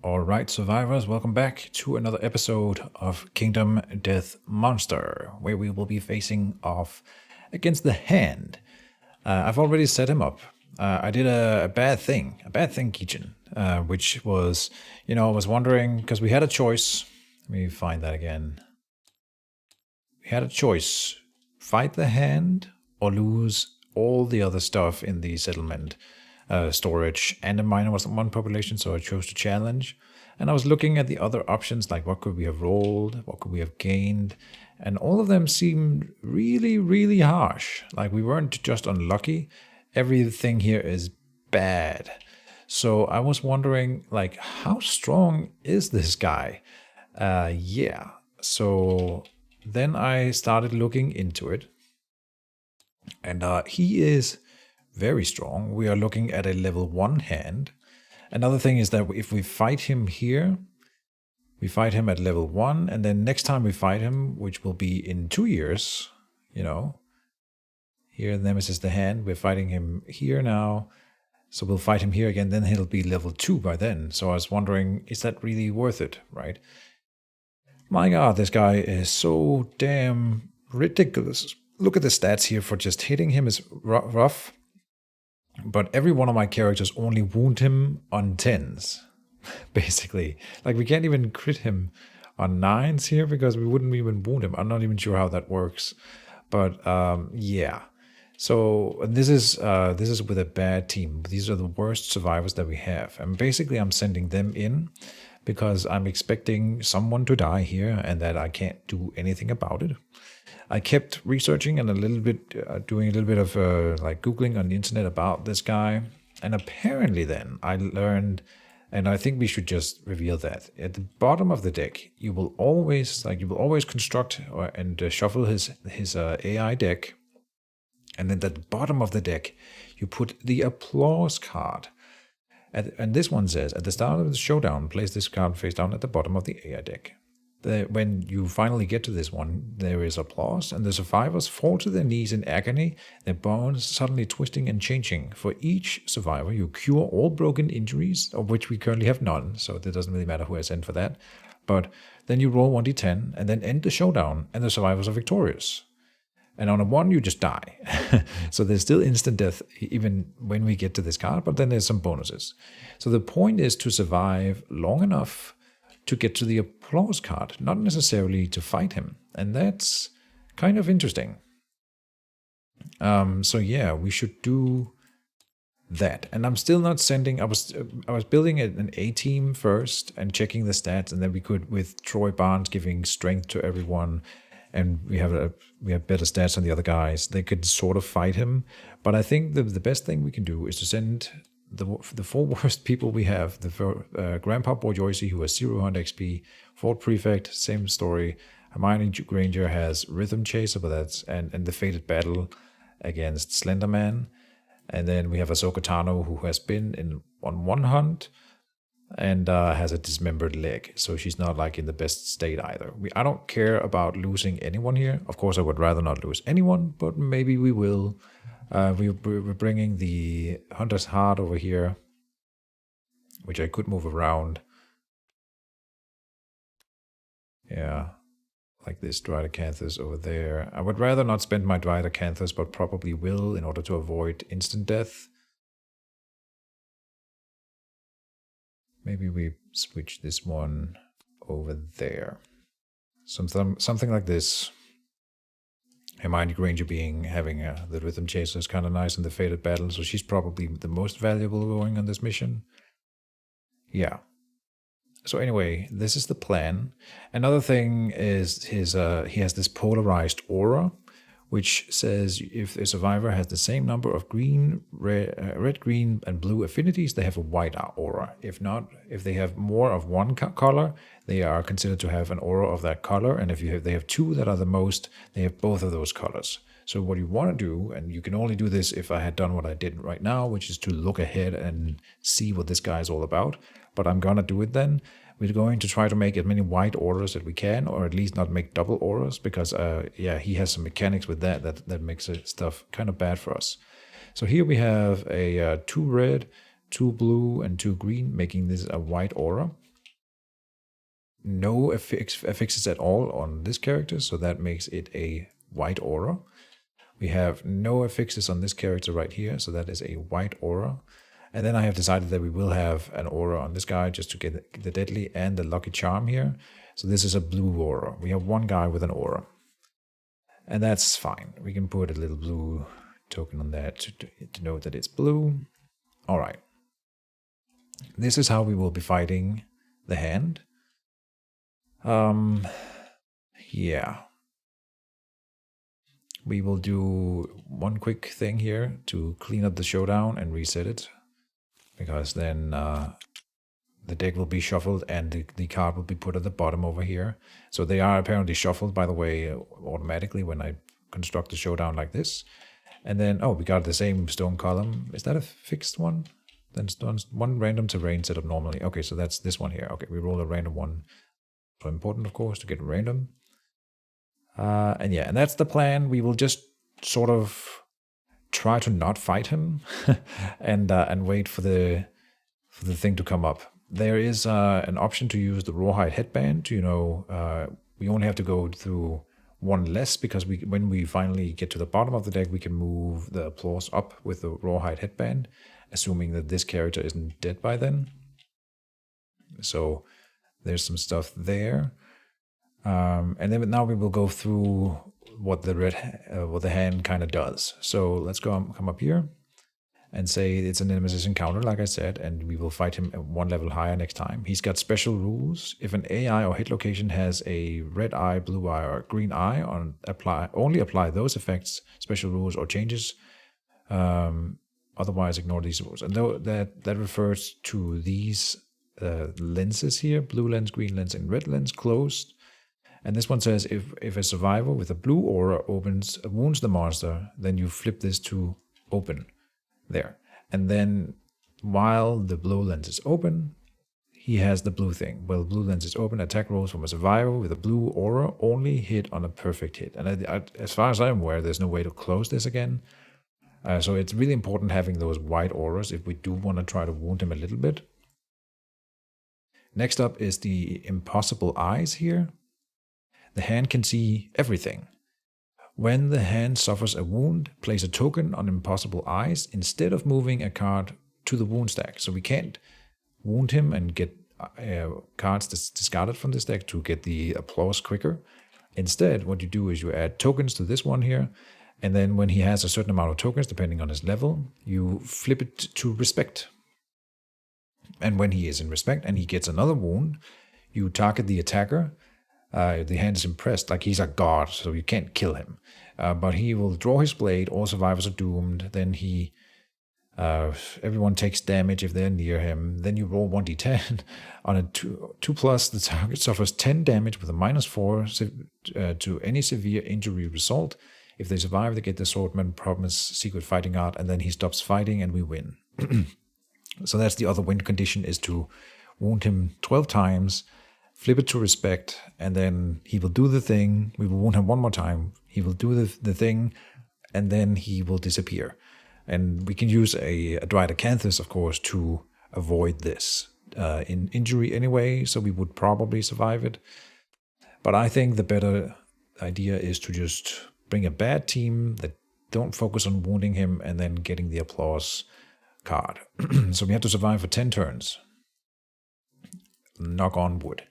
Alright, survivors, welcome back to another episode of Kingdom Death Monster, where we will be facing off against the Hand. I've already set him up. I did a bad thing, Keejchen, which was, I was wondering, because we had a choice. Let me find that again. We had a choice, fight the Hand or lose all the other stuff in the settlement. Storage and a miner was one population, so I chose to challenge. And I was looking at the other options, like what could we have rolled, what could we have gained, and all of them seemed really, really harsh. Like we weren't just unlucky, everything here is bad. So I was wondering, like, how strong is this guy? Yeah. So then I started looking into it, and he is very strong. We are looking at a level 1 hand. Another thing is that if we fight him here, we fight him at level 1, and then next time we fight him, which will be in 2 years, here Nemesis the Hand, we're fighting him here now. So we'll fight him here again, then he'll be level 2 by then. So I was wondering, is that really worth it, right? My god, this guy is so damn ridiculous. Look at the stats here for just hitting him is rough. But every one of my characters only wound him on 10s, basically. Like, we can't even crit him on 9s here because we wouldn't even wound him. I'm not even sure how that works. But, yeah. So this is with a bad team. These are the worst survivors that we have. And basically, I'm sending them in because I'm expecting someone to die here and that I can't do anything about it. I kept researching and a little bit, doing a little bit of like Googling on the internet about this guy. And apparently then I learned, and I think we should just reveal that. At the bottom of the deck, you will always construct and shuffle his AI deck. And then at the bottom of the deck, you put the applause card. And this one says, at the start of the showdown, place this card face down at the bottom of the AI deck. When you finally get to this one, there is applause, and the survivors fall to their knees in agony, their bones suddenly twisting and changing. For each survivor, you cure all broken injuries, of which we currently have none, so it doesn't really matter who I send for that. But then you roll 1d10, and then end the showdown, and the survivors are victorious. And on a 1, you just die. So there's still instant death even when we get to this card, but then there's some bonuses. So the point is to survive long enough to get to the applause card, not necessarily to fight him. And that's kind of interesting. So yeah, we should do that. And I'm still not sending, I was building an A team first and checking the stats, and then we could, with Troy Barnes giving strength to everyone, and we have better stats on the other guys, they could sort of fight him. But I think the best thing we can do is to send the 4 worst people we have: the Grandpa Boy Joycey, who has 0 XP, Fort Prefect, same story. Hermione Granger has Rhythm Chaser, but that's and the Fated Battle against Slenderman. And then we have Ahsoka Tano, who has been on 1 hunt and has a dismembered leg, so she's not like in the best state either. I don't care about losing anyone here. Of course, I would rather not lose anyone, but maybe we will. We're bringing the Hunter's Heart over here, which I could move around. Yeah, like this Drydocanthus over there. I would rather not spend my Drydocanthus, but probably will in order to avoid instant death. Maybe we switch this one over there. Something like this. Hermione Granger having the Rhythm Chaser is kind of nice in the Fated Battle, so she's probably the most valuable going on this mission. Yeah. So anyway, this is the plan. Another thing is he has this Polarized Aura, which says if a survivor has the same number of red, green, and blue affinities, they have a white aura. If not, if they have more of one color, they are considered to have an aura of that color. And if they have 2 that are the most, they have both of those colors. So what you want to do, and you can only do this if I had done what I did right now, which is to look ahead and see what this guy is all about. But I'm going to do it then. We're going to try to make as many white auras as we can, or at least not make double auras, because he has some mechanics with that makes stuff kind of bad for us. So here we have a 2 red, 2 blue, and 2 green, making this a white aura. no affixes at all on this character, so that makes it a white aura. We have no affixes on this character right here, so that is a white aura. And then I have decided that we will have an aura on this guy just to get the deadly and the lucky charm here. So this is a blue aura. We have one guy with an aura. And that's fine. We can put a little blue token on that to note that it's blue. All right. This is how we will be fighting the hand. Yeah. We will do one quick thing here to clean up the showdown and reset it. Because then the deck will be shuffled and the card will be put at the bottom over here. So they are apparently shuffled, by the way, automatically when I construct the showdown like this. And then, oh, we got the same stone column. Is that a fixed one? Then one random terrain set up normally. Okay, so that's this one here. Okay, we roll a random one. So important, of course, to get random. And yeah, and that's the plan. We will just sort of try to not fight him and wait for the thing to come up. There is an option to use the rawhide headband. We only have to go through one less because when we finally get to the bottom of the deck, we can move the applause up with the rawhide headband, assuming that this character isn't dead by then. So there's some stuff there. And then now we will go through what the hand kind of does. So let's come up here and say it's a nemesis encounter, like I said, and we will fight him at one level higher next time. He's got special rules. If an AI or hit location has a red eye, blue eye, or green eye, only apply those effects, special rules, or changes. Otherwise, ignore these rules. And that refers to these lenses here: blue lens, green lens, and red lens closed. And this one says if a survivor with a blue aura wounds the monster, then you flip this to open there. And then while the blue lens is open, he has the blue thing. Well, blue lens is open, attack rolls from a survivor with a blue aura only hit on a perfect hit. And as far as I'm aware, there's no way to close this again. So it's really important having those white auras if we do want to try to wound him a little bit. Next up is the impossible eyes here. The hand can see everything. When the hand suffers a wound, place a token on impossible eyes instead of moving a card to the wound stack. So we can't wound him and get cards discarded from this deck to get the applause quicker. Instead, what you do is you add tokens to this one here, and then when he has a certain amount of tokens, depending on his level, you flip it to respect. And when he is in respect and he gets another wound, you target the attacker. The hand is impressed, like he's a god, so you can't kill him. But he will draw his blade, all survivors are doomed, then everyone takes damage if they're near him. Then you roll 1d10. On a 2+, the target suffers 10 damage with a -4 to any severe injury result. If they survive, they get the Swordman Promise Secret Fighting Art, and then he stops fighting and we win. So that's the other win condition, is to wound him 12 times, flip it to respect, and then he will do the thing. We will wound him one more time. He will do the thing, and then he will disappear. And we can use a Dryad Acanthus, of course, to avoid this injury anyway, so we would probably survive it. But I think the better idea is to just bring a bad team that don't focus on wounding him and then getting the applause card. So we have to survive for 10 turns. Knock on wood.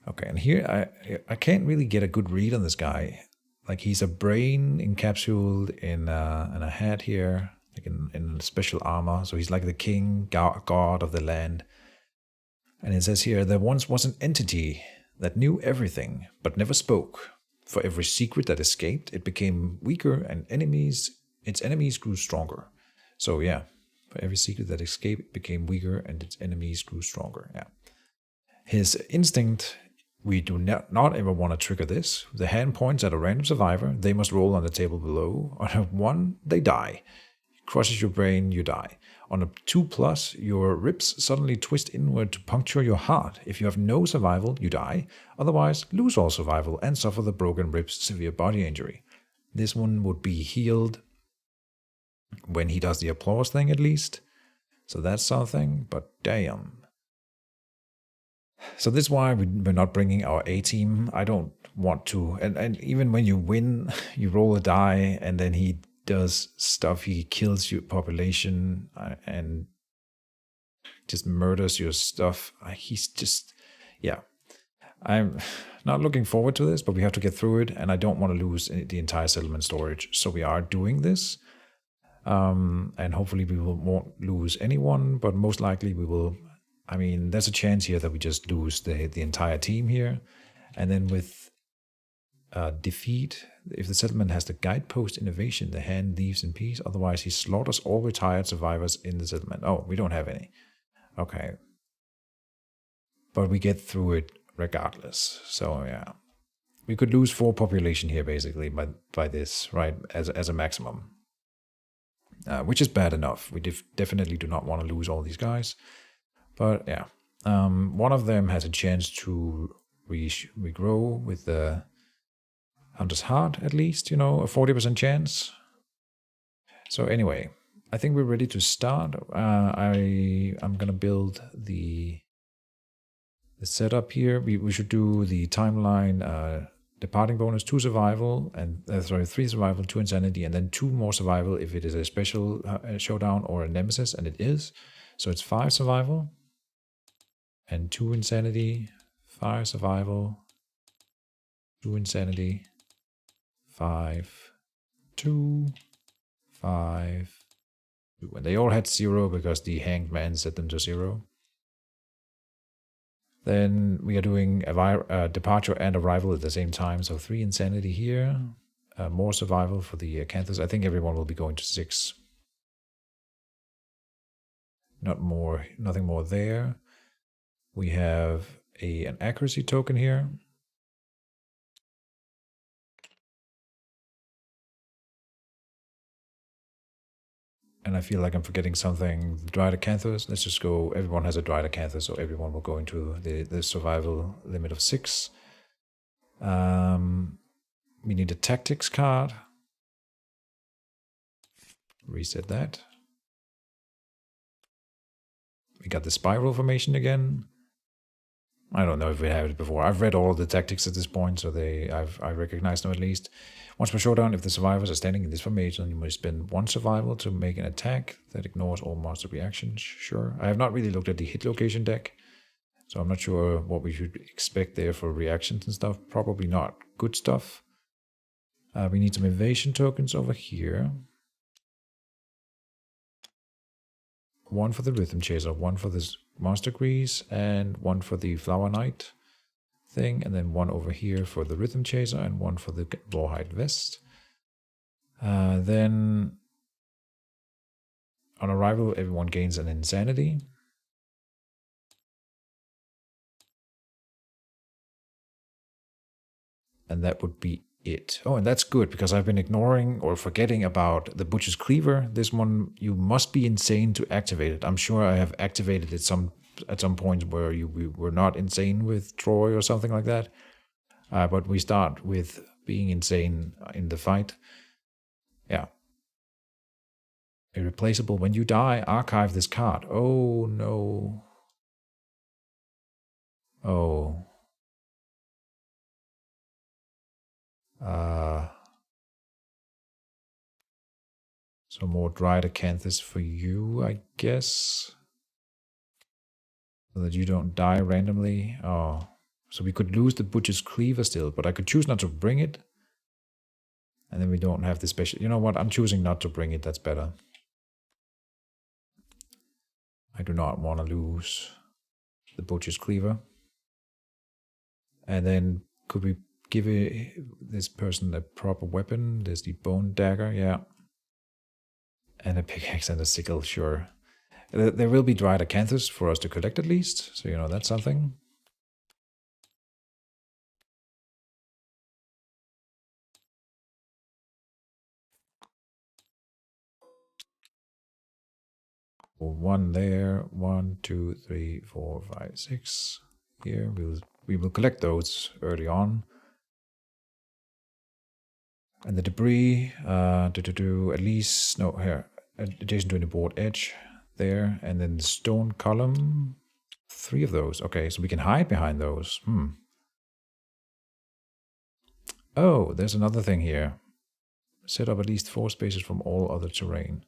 Okay, and here I can't really get a good read on this guy. Like, he's a brain encapsulated in a hat here, like in special armor. So he's like the king, god of the land. And it says here, there once was an entity that knew everything, but never spoke. For every secret that escaped, it became weaker, and its enemies grew stronger. So yeah, for every secret that escaped, it became weaker, and its enemies grew stronger. Yeah. His instinct, we do not ever want to trigger this. The hand points at a random survivor. They must roll on the table below. On a 1, they die. Crushes your brain, you die. On a 2+, your ribs suddenly twist inward to puncture your heart. If you have no survival, you die. Otherwise, lose all survival and suffer the broken ribs severe body injury. This one would be healed when he does the applause thing, at least. So that's something, but damn. So this is why we're not bringing our A team. I don't want to. And even when you win, you roll a die, and then he does stuff. He kills your population and just murders your stuff. He's just, yeah. I'm not looking forward to this, but we have to get through it, and I don't want to lose the entire settlement storage. So we are doing this. And hopefully we won't lose anyone, but most likely we will. I mean, there's a chance here that we just lose the entire team here. And then with defeat, if the settlement has the guidepost innovation, the hand leaves in peace. Otherwise, he slaughters all retired survivors in the settlement. Oh, we don't have any. Okay. But we get through it regardless. So, yeah. We could lose 4 population here, basically, by this, right, as a maximum. Which is bad enough. We definitely do not want to lose all these guys. But yeah, one of them has a chance to regrow with the Hunter's Heart, at least, a 40% chance. So anyway, I think we're ready to start. I'm going to build the setup here. We should do the timeline, departing bonus 2 survival, and 3 survival, 2 insanity, and then 2 more survival if it is a special showdown or a nemesis, and it is. So it's 5 survival and 2 insanity, 5 survival, 2 insanity, 5, 2, 5, 2. And they all had 0 because the hanged man set them to 0. Then we are doing a departure and arrival at the same time. So 3 insanity here, more survival for the Acanthus. I think everyone will be going to 6. Nothing more there. We have an accuracy token here. And I feel like I'm forgetting something. The Dried Acanthus. Let's just go. Everyone has a Dried Acanthus, so everyone will go into the survival limit of 6. We need a tactics card. Reset that. We got the spiral formation again. I don't know if we have it before. I've read all the tactics at this point, so I recognize them at least. Once per showdown, if the survivors are standing in this formation, you may spend 1 survival to make an attack that ignores all monster reactions. Sure. I have not really looked at the hit location deck, so I'm not sure what we should expect there for reactions and stuff. Probably not good stuff. We need some evasion tokens over here. 1 for the Rhythm Chaser, 1 for this Monster Grease, and 1 for the Flower Knight thing, and then 1 over here for the Rhythm Chaser, and 1 for the Rawhide Vest. Then, on arrival, everyone gains an Insanity. And that would be it. Oh, and that's good, because I've been ignoring or forgetting about the Butcher's Cleaver. This one, you must be insane to activate it. I'm sure I have activated it at some point where we were not insane with Troy or something like that. But we start with being insane in the fight. Yeah. Irreplaceable. When you die, archive this card. Oh, no. Oh. So more Dried Acanthus for you, I guess. So that you don't die randomly. Oh. So we could lose the Butcher's Cleaver still, but I could choose not to bring it. And then we don't have the special... You know what? I'm choosing not to bring it. That's better. I do not want to lose the Butcher's Cleaver. And then could we give this person a proper weapon? There's the Bone Dagger, yeah. And a pickaxe and a sickle, sure. There will be Dried Acanthus for us to collect at least, so that's something. One there, 1, 2, 3, 4, 5, 6. Here we will collect those early on. And the debris, at least, no, here, adjacent to the board edge there, and then the stone column, 3 of those. Okay, so we can hide behind those. Oh, there's another thing here. Set up at least 4 spaces from all other terrain.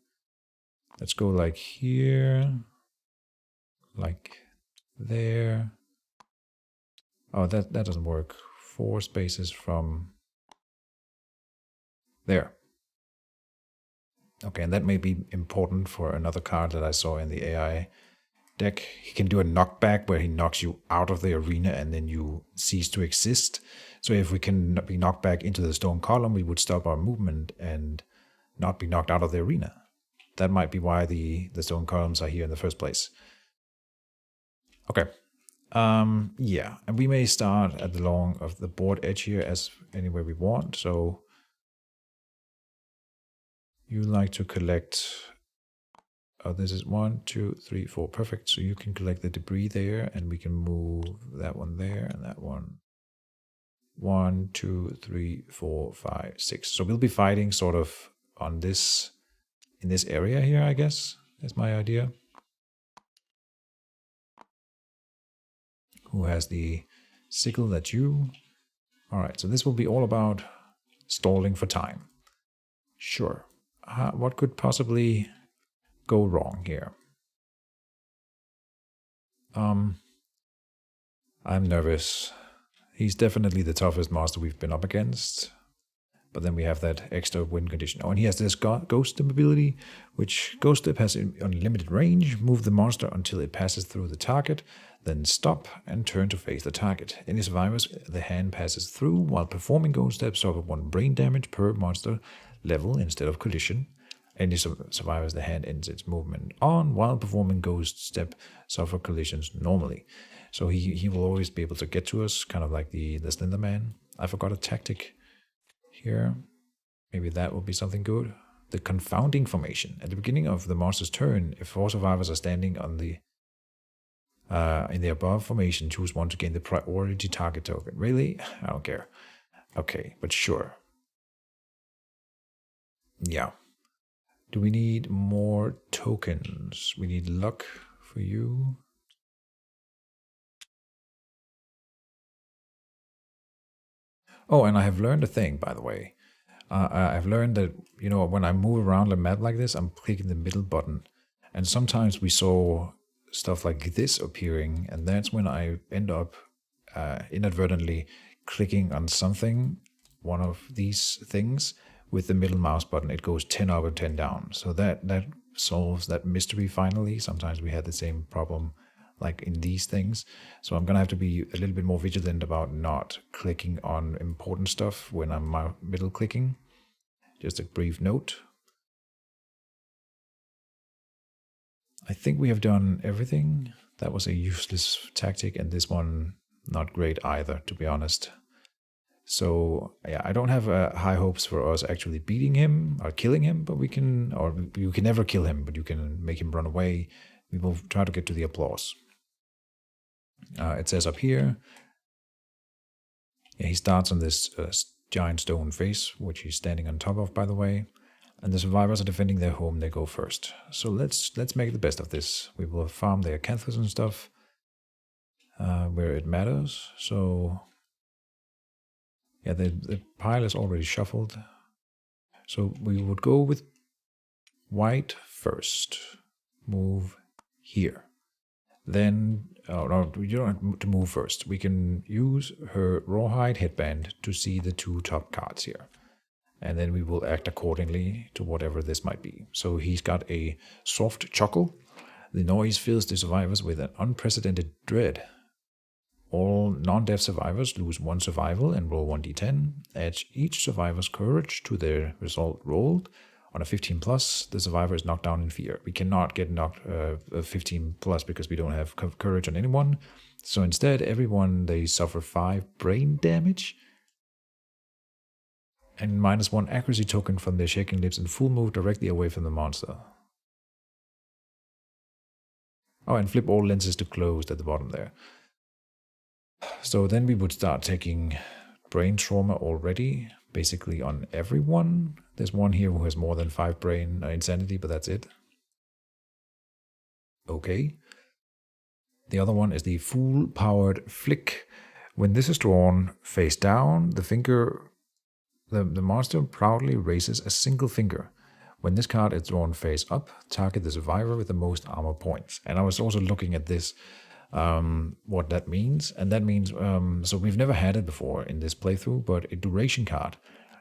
Let's go like here, like there. Oh, that doesn't work. 4 spaces from there. Okay, and that may be important for another card that I saw in the AI deck. He can do a knockback where he knocks you out of the arena and then you cease to exist. So if we can be knocked back into the stone column, we would stop our movement and not be knocked out of the arena. That might be why the stone columns are here in the first place. Okay. Yeah, and we may start at the long of the board edge here as anywhere we want. So you like to collect. Oh, this is 1, 2, 3, 4. Perfect. So you can collect the debris there, and we can move that one there and that one. 1, 2, 3, 4, 5, 6. So we'll be fighting sort of on this, in this area here, I guess. That's my idea. Who has the sickle? That's you. All right, so this will be all about stalling for time. Sure. What could possibly go wrong here? I'm nervous. He's definitely the toughest monster we've been up against. But then we have that extra win condition. Oh, and he has this Ghost Step ability, which Ghost Step has unlimited range. Move the monster until it passes through the target, then stop and turn to face the target. Any survivors the hand passes through while performing Ghost Step suffer 1 brain damage per monster level instead of collision. Any survivors the hand ends its movement on while performing Ghost Step suffer collisions normally. So he will always be able to get to us, kind of like the Slender Man. I forgot a tactic here. Maybe that will be something good. The confounding formation. At the beginning of the monster's turn, if 4 survivors are standing on the in the above formation, choose 1 to gain the priority target token. Really? I don't care. Okay, but sure. Yeah. Do we need more tokens? We need luck for you. Oh, and I have learned a thing, by the way. I've learned that, when I move around the map like this, I'm clicking the middle button. And sometimes we saw stuff like this appearing, and that's when I end up inadvertently clicking on something, one of these things, with the middle mouse button. It goes 10 up and 10 down. So that solves that mystery finally. Sometimes we had the same problem like in these things. So I'm going to have to be a little bit more vigilant about not clicking on important stuff when I'm middle clicking. Just a brief note. I think we have done everything. That was a useless tactic, and this one not great either, to be honest. So yeah, I don't have high hopes for us actually beating him or killing him, but you can never kill him, but you can make him run away. We will try to get to the applause. It says up here, yeah, he starts on this giant stone face, which he's standing on top of, by the way. And the survivors are defending their home. They go first. So let's make the best of this. We will farm their acanthus and stuff where it matters. So yeah, the pile is already shuffled. So we would go with white first. Move here. Then, no, you don't have to move first. We can use her rawhide headband to see the 2 top cards here. And then we will act accordingly to whatever this might be. So he's got a soft chuckle. The noise fills the survivors with an unprecedented dread. All non-death survivors lose 1 survival and roll 1d10. Add each survivor's courage to their result rolled. On a 15 plus, the survivor is knocked down in fear. We cannot get knocked 15 plus because we don't have courage on anyone. So instead, everyone, they suffer 5 brain damage and -1 accuracy token from their shaking lips and full move directly away from the monster. Oh, and flip all lenses to closed at the bottom there. So then we would start taking brain trauma already, basically on everyone. There's one here who has more than 5 brain insanity, but that's it. Okay. The other one is the full-powered flick. When this is drawn face down, the monster proudly raises a single finger. When this card is drawn face up, target the survivor with the most armor points. And I was also looking at this, what that means. And that means, so we've never had it before in this playthrough, but a duration card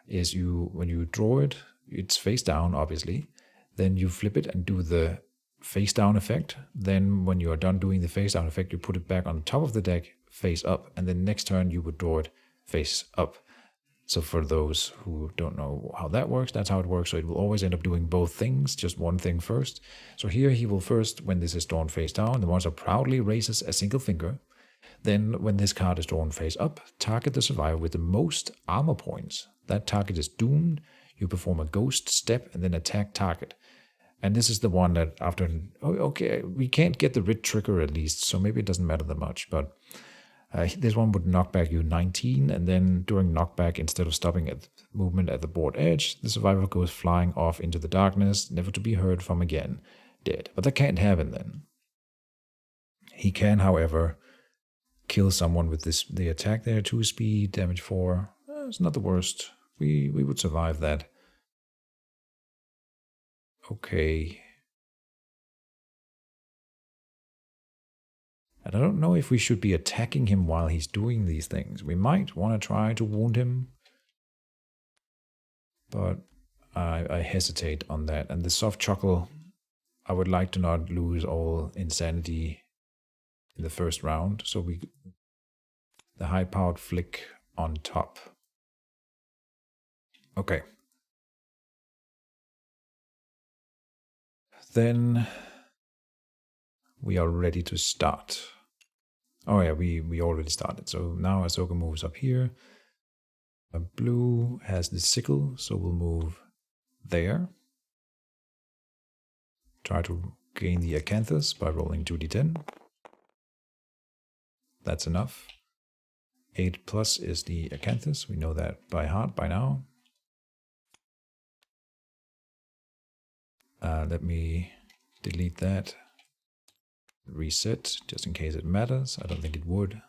is when you draw it, it's face down, obviously. Then you flip it and do the face down effect. Then when you are done doing the face down effect, you put it back on top of the deck face up, and then next turn you would draw it face up. So for those who don't know how that works, that's how it works. So it will always end up doing both things, just one thing first. So here he will first, when this is drawn face down, the monster proudly raises a single finger. Then when this card is drawn face up, target the survivor with the most armor points. That target is doomed. You perform a ghost step and then attack target. And this is the one that after, okay, we can't get the writ trigger at least, so maybe it doesn't matter that much, but this one would knock back you 19, and then during knockback, instead of stopping at movement at the board edge, the survivor goes flying off into the darkness, never to be heard from again, dead. But that can't happen then. He can, however, kill someone with the attack there, 2 speed, damage 4. It's not the worst. We would survive that. Okay. And I don't know if we should be attacking him while he's doing these things. We might want to try to wound him, but I hesitate on that. And the soft chuckle, I would like to not lose all insanity in the first round. So the high-powered flick on top. Okay. Then we are ready to start. Oh yeah, we already started. So now Ahsoka moves up here. Blue has the sickle, so we'll move there. Try to gain the Acanthus by rolling 2d10. That's enough. 8 plus is the Acanthus. We know that by heart by now. Let me delete that. Reset, just in case it matters. I don't think it would.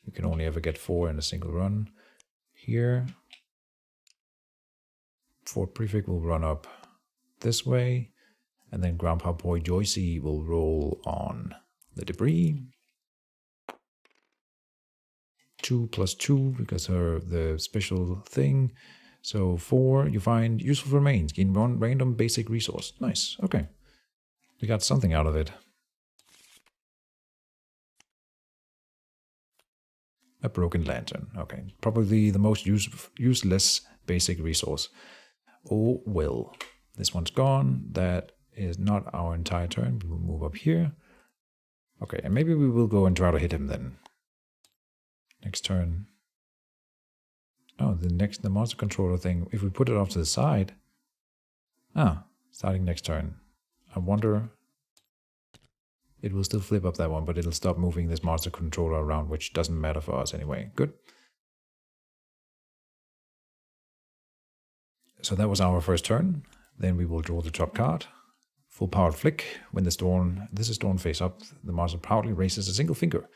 You can only ever get 4 in a single run. Here, Fort Prefect will run up this way, and then Grandpa Boy Joycey will roll on the debris. 2 plus 2 because the special thing. So 4, you find useful remains. Gain one random basic resource. Nice, okay. We got something out of it. A broken lantern. Okay, probably the most useless basic resource. Oh well. This one's gone. That is not our entire turn. We will move up here. Okay, and maybe we will go and try to hit him then. Next turn. Oh, the monster controller thing. If we put it off to the side. Starting next turn. I wonder. It will still flip up that one, but it'll stop moving this monster controller around, which doesn't matter for us anyway. Good. So that was our first turn. Then we will draw the top card. Full powered flick. When this is drawn face up, the monster proudly raises a single finger.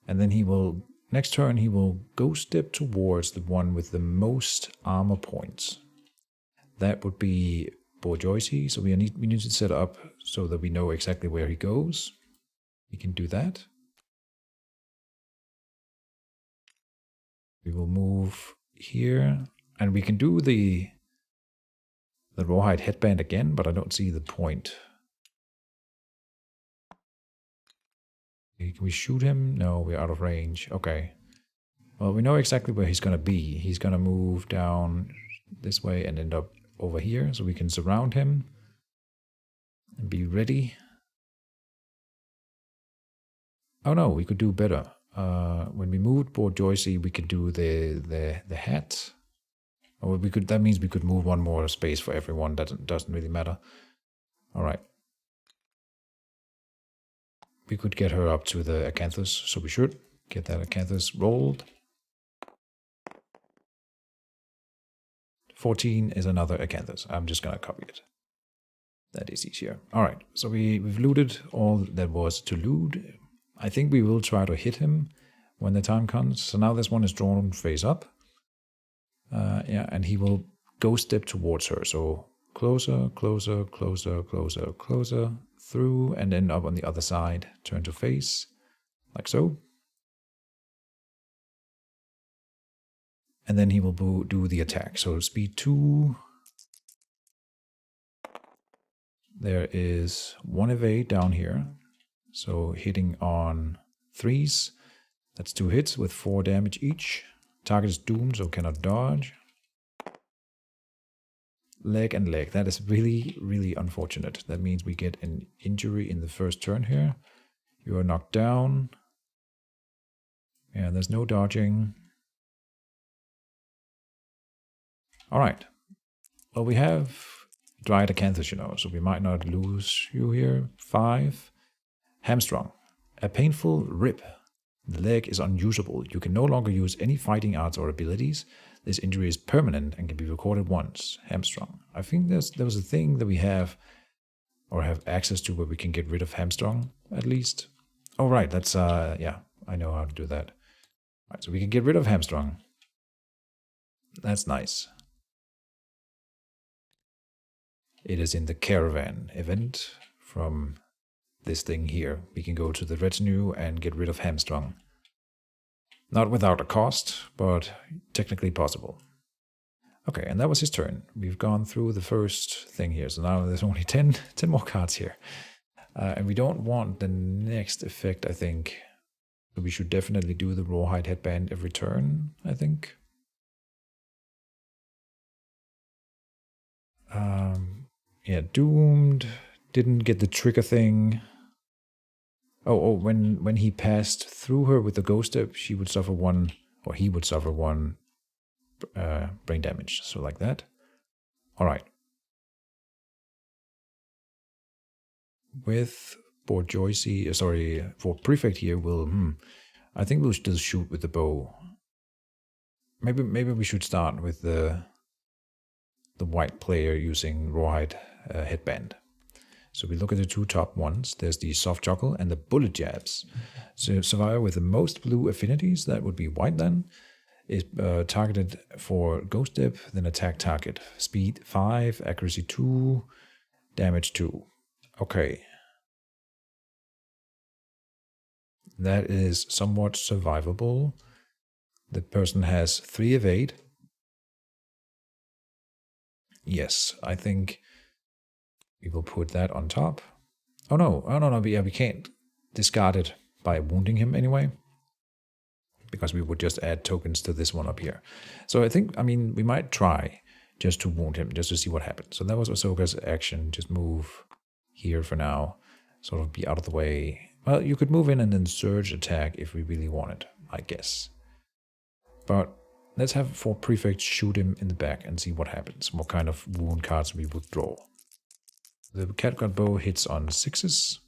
And then next turn, he will go step towards the one with the most armor points. That would be Bourgeoisie, so we need to set up so that we know exactly where he goes. We can do that. We will move here, and we can do the rawhide headband again, but I don't see the point. Okay, can we shoot him? No, we're out of range. Okay. Well, we know exactly where he's going to be. He's going to move down this way and end up over here, so we can surround him and be ready. Oh no, we could do better. When we moved Bourgeoisie, we could do the hat. Or that means we could move one more space for everyone. That doesn't really matter. All right. We could get her up to the Acanthus, so we should get that Acanthus rolled. 14 is another Acanthus. I'm just going to copy it. That is easier. All right, so we've looted all that was to loot. I think we will try to hit him when the time comes. So now this one is drawn face up. Yeah, and he will go step towards her. So closer, closer, closer, closer, closer, through, and then up on the other side. Turn to face, like so. And then he will do the attack. So speed 2. There is 1 evade down here. So hitting on 3s. That's 2 hits with 4 damage each. Target is doomed, so cannot dodge. Leg and leg. That is really, really unfortunate. That means we get an injury in the first turn here. You are knocked down. And there's no dodging. Alright. Well, we have Dried Acanthus, you know, so we might not lose you here. 5. Hamstrung. A painful rip. The leg is unusable. You can no longer use any fighting arts or abilities. This injury is permanent and can be recorded once. Hamstrung. I think there was a thing that we have, or have access to, where we can get rid of hamstrung, at least. Oh, right, that's, yeah, I know how to do that. Right, so we can get rid of hamstrung. That's nice. It is in the caravan event from this thing here. We can go to the retinue and get rid of hamstrung. Not without a cost, but technically possible. Okay, and that was his turn. We've gone through the first thing here, so now there's only 10 more cards here. And we don't want the next effect, I think. So we should definitely do the rawhide headband every turn, I think. Yeah, doomed. Didn't get the trigger thing. Oh, when he passed through her with the ghost step, she would suffer 1, or he would suffer 1 brain damage. So like that. All right. With Borjoisi, for Prefect here, I think we'll still shoot with the bow. Maybe we should start with the white player using rawhide headband. So we look at the 2 top ones. There's the soft chuckle and the bullet jabs. So survivor with the most blue affinities, that would be white then, is targeted for ghost step, then attack target. Speed 5, accuracy 2, damage 2. Okay. That is somewhat survivable. The person has 3 evade. Yes, I think we will put that on top. Oh no, yeah, we can't discard it by wounding him anyway, because we would just add tokens to this one up here. So I think, we might try just to wound him, just to see what happens. So that was Ahsoka's action, just move here for now, sort of be out of the way. Well, you could move in and then surge attack if we really wanted, I guess. But let's have 4 prefects shoot him in the back and see what happens, what kind of wound cards we would draw. The catgut bow hits on 6s.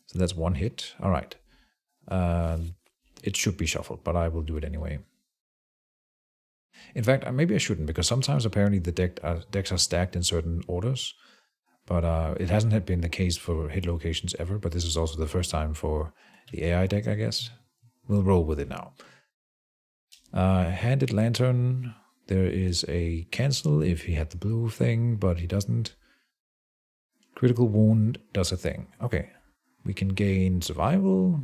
So that's 1 hit. All right. It should be shuffled, but I will do it anyway. In fact, maybe I shouldn't, because sometimes apparently the decks are stacked in certain orders. But it hasn't been the case for hit locations ever, but this is also the first time for the AI deck, I guess. We'll roll with it now. Handed Lantern. There is a cancel if he had the blue thing, but he doesn't. Critical wound does a thing. Okay. We can gain survival.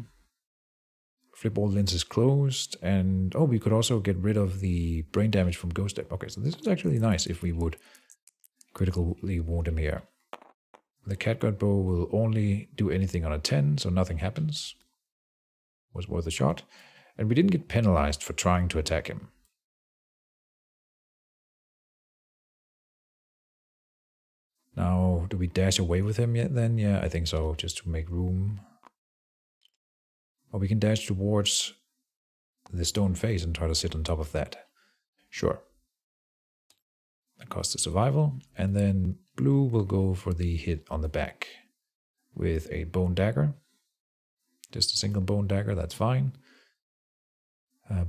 Flip all lenses closed. And we could also get rid of the brain damage from ghost step. Okay, so this is actually nice if we would critically wound him here. The catgut bow will only do anything on a 10, so nothing happens. Was worth a shot. And we didn't get penalized for trying to attack him. Now, do we dash away with him yet then? Yeah, I think so, just to make room. Or we can dash towards the stone face and try to sit on top of that. Sure. That costs a survival. And then blue will go for the hit on the back with a bone dagger. Just a single bone dagger, that's fine.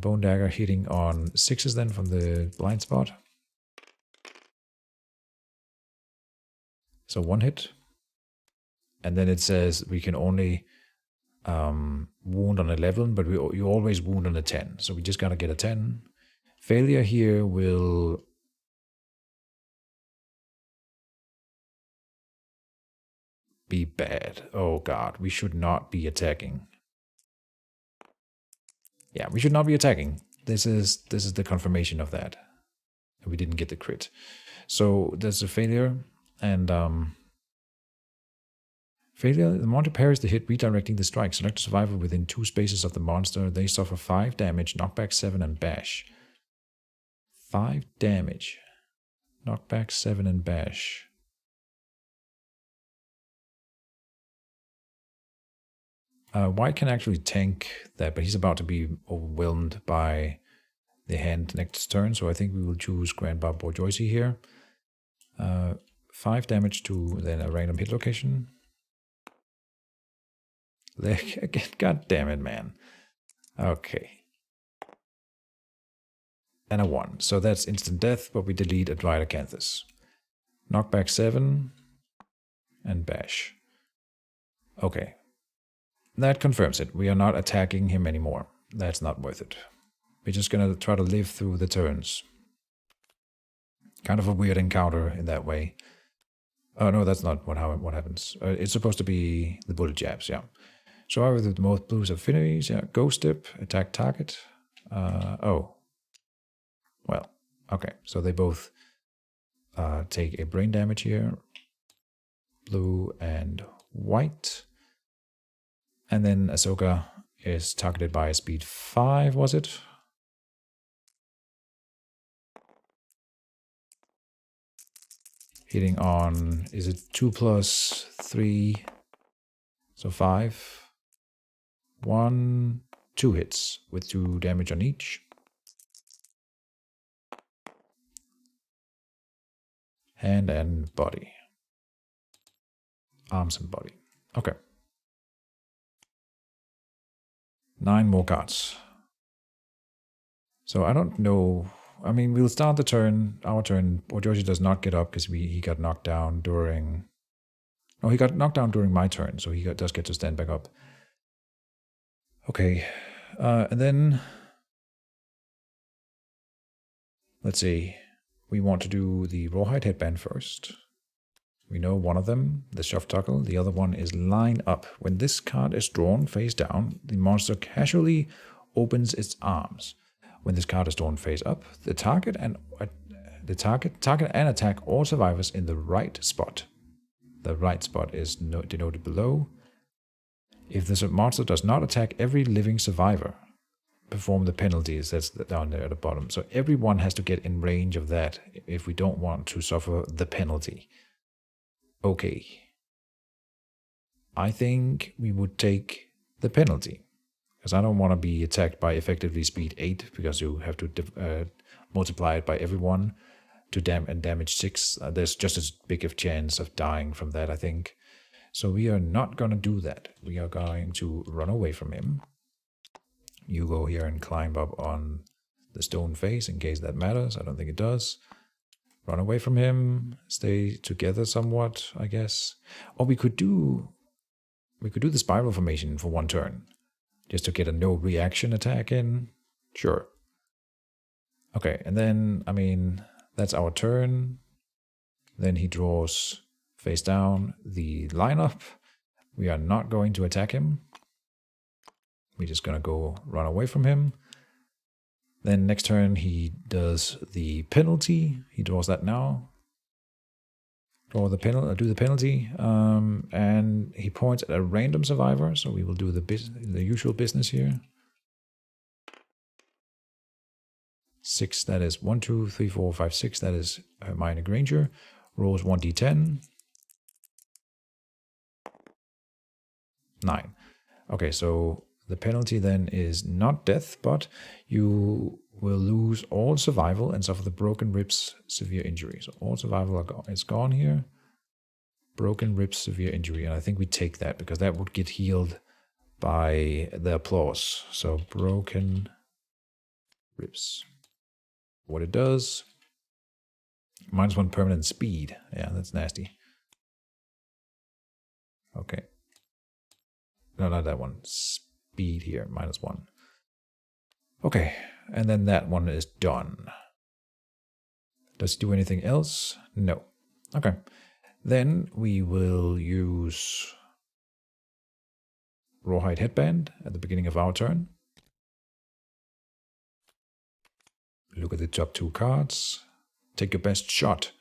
Bone dagger hitting on 6s then from the blind spot. So 1 hit. And then it says we can only wound on 11, but you always wound on a 10. So we just gotta get a 10. Failure here will be bad. Oh god, we should not be attacking. Yeah, we should not be attacking. This is the confirmation of that. We didn't get the crit. So there's a failure, and failure, the monster parries the hit, redirecting the strike. Select a survivor within 2 spaces of the monster. They suffer 5 damage, knockback 7, and bash. 5 damage. Knockback 7 and bash. White can actually tank that, but he's about to be overwhelmed by the hand next turn, so I think we will choose Grandpa Bourgeoisie here. 5 damage to then a random hit location. God damn it, man. Okay. And a 1. So that's instant death, but we delete Advita Canthus. Knockback 7 and bash. Okay. That confirms it. We are not attacking him anymore. That's not worth it. We're just gonna try to live through the turns. Kind of a weird encounter in that way. Oh no, that's not what happens. It's supposed to be the bullet jabs, yeah. So with the most boost affinities, yeah. Ghost dip, attack target. Oh. Well, okay. So they both take a brain damage here. Blue and white. And then Ahsoka is targeted by a speed 5, was it? Hitting on, is it 2 plus 3? So 5. 1, 2 hits with 2 damage on each. Hand and body. Arms and body. Okay. 9 more cards. So I don't know. I mean, we'll start the turn, our turn. Bourgeoisie does not get up because he got knocked down during... No, he got knocked down during my turn, so he does get to stand back up. Okay. And then... Let's see. We want to do the Rawhide Headband first. We know one of them, the Shove Tuckle. The other one is Line Up. When this card is drawn face down, the monster casually opens its arms. When this card is drawn face up, the target and attack all survivors in the right spot. The right spot is denoted below. If the monster does not attack every living survivor, perform the penalties. That's down there at the bottom. So everyone has to get in range of that if we don't want to suffer the penalty. Okay. I think we would take the penalty. Because I don't want to be attacked by effectively speed 8, because you have to multiply it by everyone to damage 6. There's just as big a chance of dying from that, I think. So we are not going to do that. We are going to run away from him. You go here and climb up on the stone face in case that matters. I don't think it does. Run away from him. Stay together somewhat, I guess. Or we could do the spiral formation for 1 turn. Just to get a no reaction attack in. Sure. Okay, and then, I mean, that's our turn. Then he draws face down the lineup. We are not going to attack him. We're just going to go run away from him. Then next turn he does the penalty. He draws that now. Do the penalty. And he points at a random survivor. So we will do the usual business here. 6, that is 1, 2, 3, 4, 5, 6. That is Hermione Granger. Rolls 1d10. 9. Okay, so the penalty then is not death, but you will lose all survival and suffer the broken ribs severe injury. So all survival is gone here. Broken ribs severe injury. And I think we take that because that would get healed by the applause. So broken ribs. What it does, -1 permanent speed. Yeah, that's nasty. Okay. No, not that one. Speed here, -1. Okay, and then that one is done. Does it do anything else? No. Okay. Then we will use Rawhide Headband at the beginning of our turn. Look at the top 2 cards. Take your best shot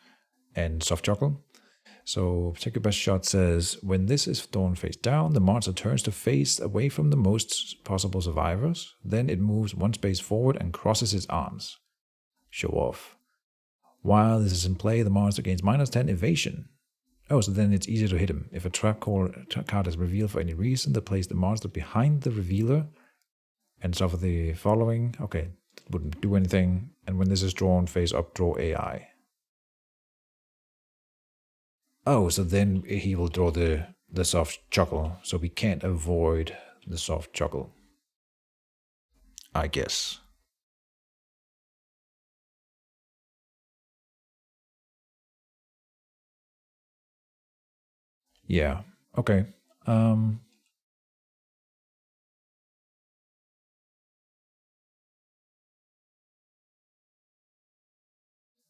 and soft juggle. So take your best shot says, when this is thrown face down, the monster turns to face away from the most possible survivors. Then it moves 1 space forward and crosses its arms. Show off. While this is in play, the monster gains -10 evasion. Oh, so then it's easier to hit him. If a trap card is revealed for any reason, then place the monster behind the revealer and suffer the following. Okay, that wouldn't do anything. And when this is drawn face up, draw AI. Oh, so then he will draw the soft chuckle, so we can't avoid the soft chuckle, I guess. Yeah, okay.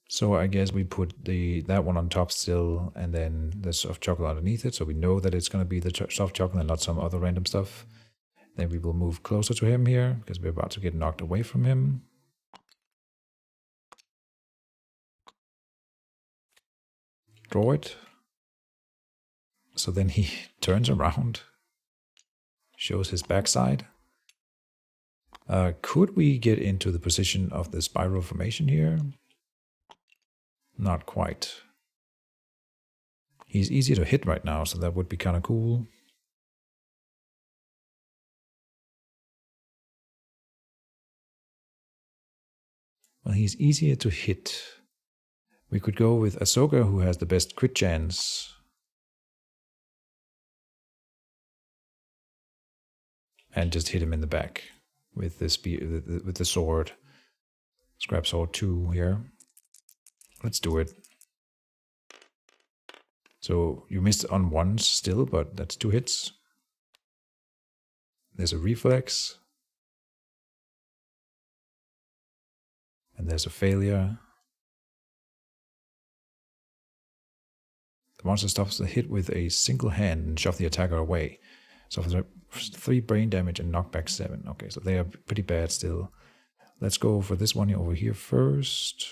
So I guess we put that one on top still, and then the soft chocolate underneath it, so we know that it's going to be the soft chocolate and not some other random stuff. Then we will move closer to him here, because we're about to get knocked away from him. Draw it. So then he turns around, shows his backside. Could we get into the position of the spiral formation here? Not quite. He's easy to hit right now, so that would be kind of cool. Well, he's easier to hit. We could go with Ahsoka, who has the best crit chance. And just hit him in the back with the sword. Scrap sword 2 here. Let's do it. So you missed on 1 still, but that's 2 hits. There's a reflex. And there's a failure. The monster stops the hit with a single hand and shove the attacker away. So for 3 brain damage and knockback 7. Okay, so they are pretty bad still. Let's go for this one over here first.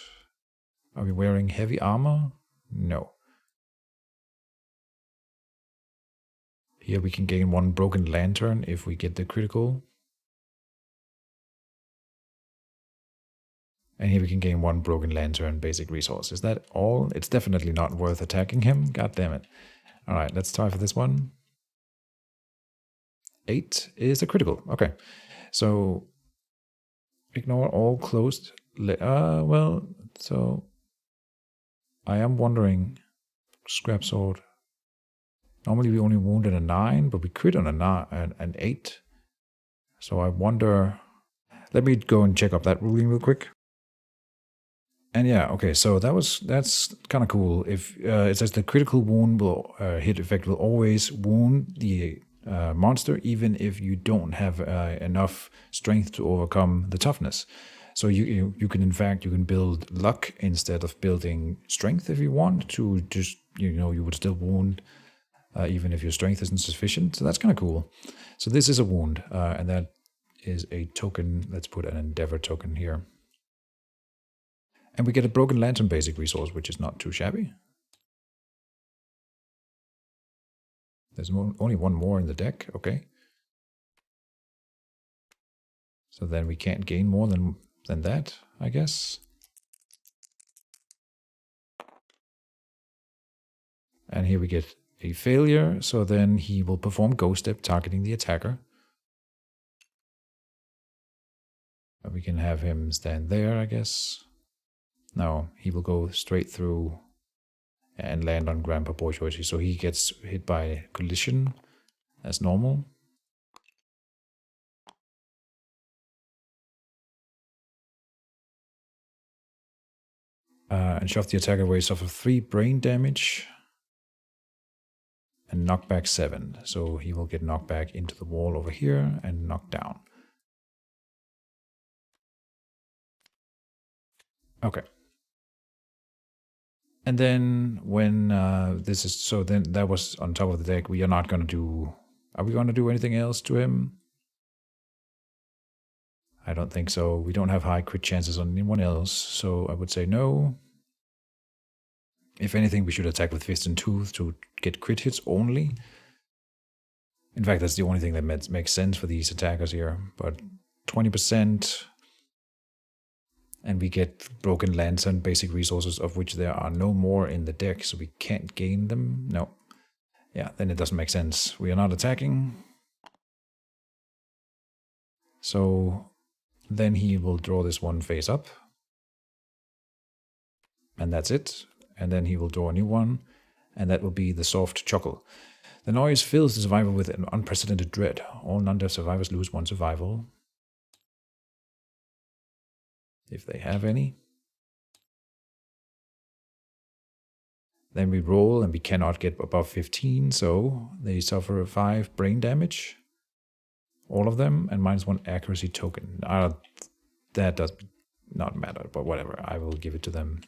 Are we wearing heavy armor? No. Here we can gain 1 broken lantern if we get the critical. And here we can gain 1 broken lantern basic resource. Is that all? It's definitely not worth attacking him. God damn it. Alright, let's try for this one. 8 is a critical. Okay. So ignore all closed. Well, so I am wondering. Scrap sword. Normally we only wounded a 9, but we crit on an 8. So I wonder. Let me go and check up that ruling real quick. And yeah, okay, so that's kind of cool. If it says the critical wound will hit effect will always wound the monster, even if you don't have enough strength to overcome the toughness. So you can, in fact, you can build luck instead of building strength if you want to. Just you would still wound even if your strength isn't sufficient. So that's kind of cool. So this is a wound, and that is a token. Let's put an endeavor token here. And we get a broken lantern basic resource, which is not too shabby. There's only 1 more in the deck, okay. So then we can't gain more than that, I guess. And here we get a failure, so then he will perform Ghost Step, targeting the attacker. We can have him stand there, I guess. No, he will go straight through and land on Grand Proportionality, so he gets hit by collision as normal. And shove the attacker away, suffer 3 brain damage. and knockback 7. So he will get knocked back into the wall over here and knocked down. Okay. And then when this is, so then that was on top of the deck. We are not going to do, are we going to do anything else to him? I don't think so. We don't have high crit chances on anyone else, so I would say no. If anything, we should attack with Fist and Tooth to get crit hits only. In fact, that's the only thing that makes sense for these attackers here. But 20%, and we get Broken Lantern basic resources, of which there are no more in the deck, so we can't gain them. No. Yeah, then it doesn't make sense. We are not attacking. So then he will draw this one face up. And that's it. And then he will draw a new one, and that will be the Soft Chuckle. The noise fills the survivor with an unprecedented dread. All non-death survivors lose 1 survival. If they have any. Then we roll, and we cannot get above 15, so they suffer 5 brain damage. All of them, and -1 accuracy token. That does not matter, but whatever. I will give it to them.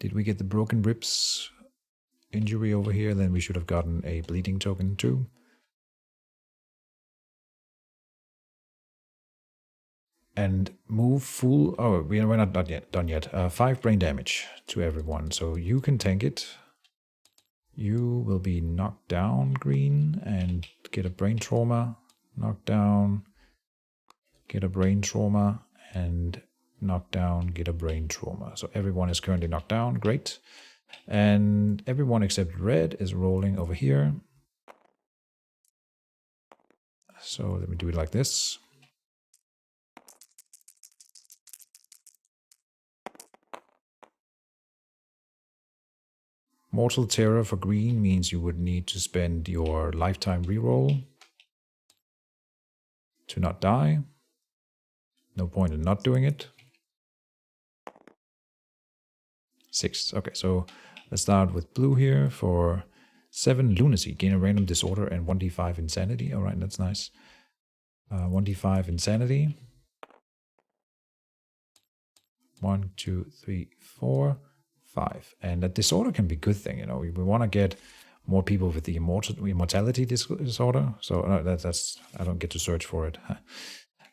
Did we get the broken ribs injury over here? Then we should have gotten a bleeding token too. And move full. Oh, we're not done yet. 5 brain damage to everyone. So you can tank it. You will be knocked down, green, and get a brain trauma. Knocked down. Get a brain trauma. And knocked down, get a brain trauma. So everyone is currently knocked down. Great. And everyone except red is rolling over here. So let me do it like this. Mortal Terror for green means you would need to spend your lifetime reroll to not die. No point in not doing it. 6. Okay, so let's start with blue here for 7 lunacy. Gain a random disorder and 1d5 insanity. All right, that's nice. 1d5 insanity. 1, 2, 3, 4, 5. And that disorder can be a good thing. You know, we want to get more people with the immortality disorder. So that's I don't get to search for it.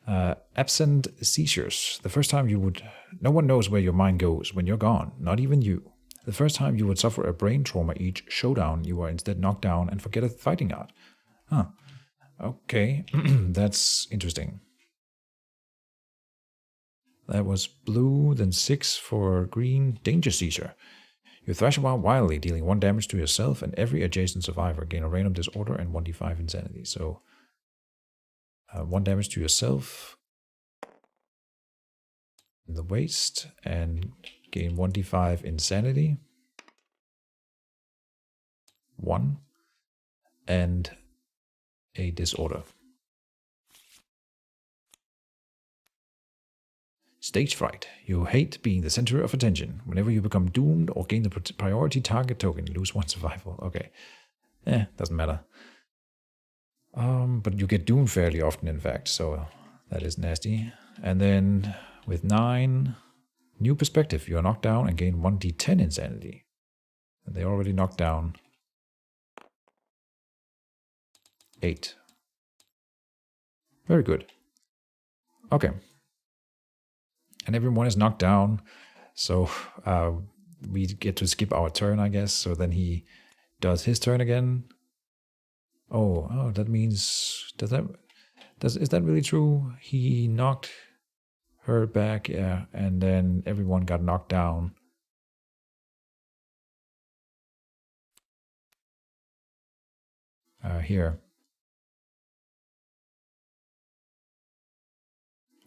Absent seizures. The first time you would... No one knows where your mind goes when you're gone, not even you. The first time you would suffer a brain trauma each showdown, you are instead knocked down and forget a fighting art. Huh. Okay, that's interesting. That was blue, then 6 for green. Danger Seizure. You thrash around wildly, dealing 1 damage to yourself and every adjacent survivor. Gain a random disorder and 1d5 insanity. So 1 damage to yourself in the waist and gain 1d5 insanity. 1 and a disorder. Stage fright. You hate being the center of attention. Whenever you become doomed or gain the priority target token, lose 1 survival. Okay. Doesn't matter. But you get doomed fairly often, in fact, so that is nasty. And then with 9, new perspective. You are knocked down and gain 1d10 insanity. And they already knocked down 8. Very good. Okay. And everyone is knocked down, so we get to skip our turn, I guess. So then he does his turn again. Oh, that means is that really true? He knocked her back, yeah, and then everyone got knocked down. Here.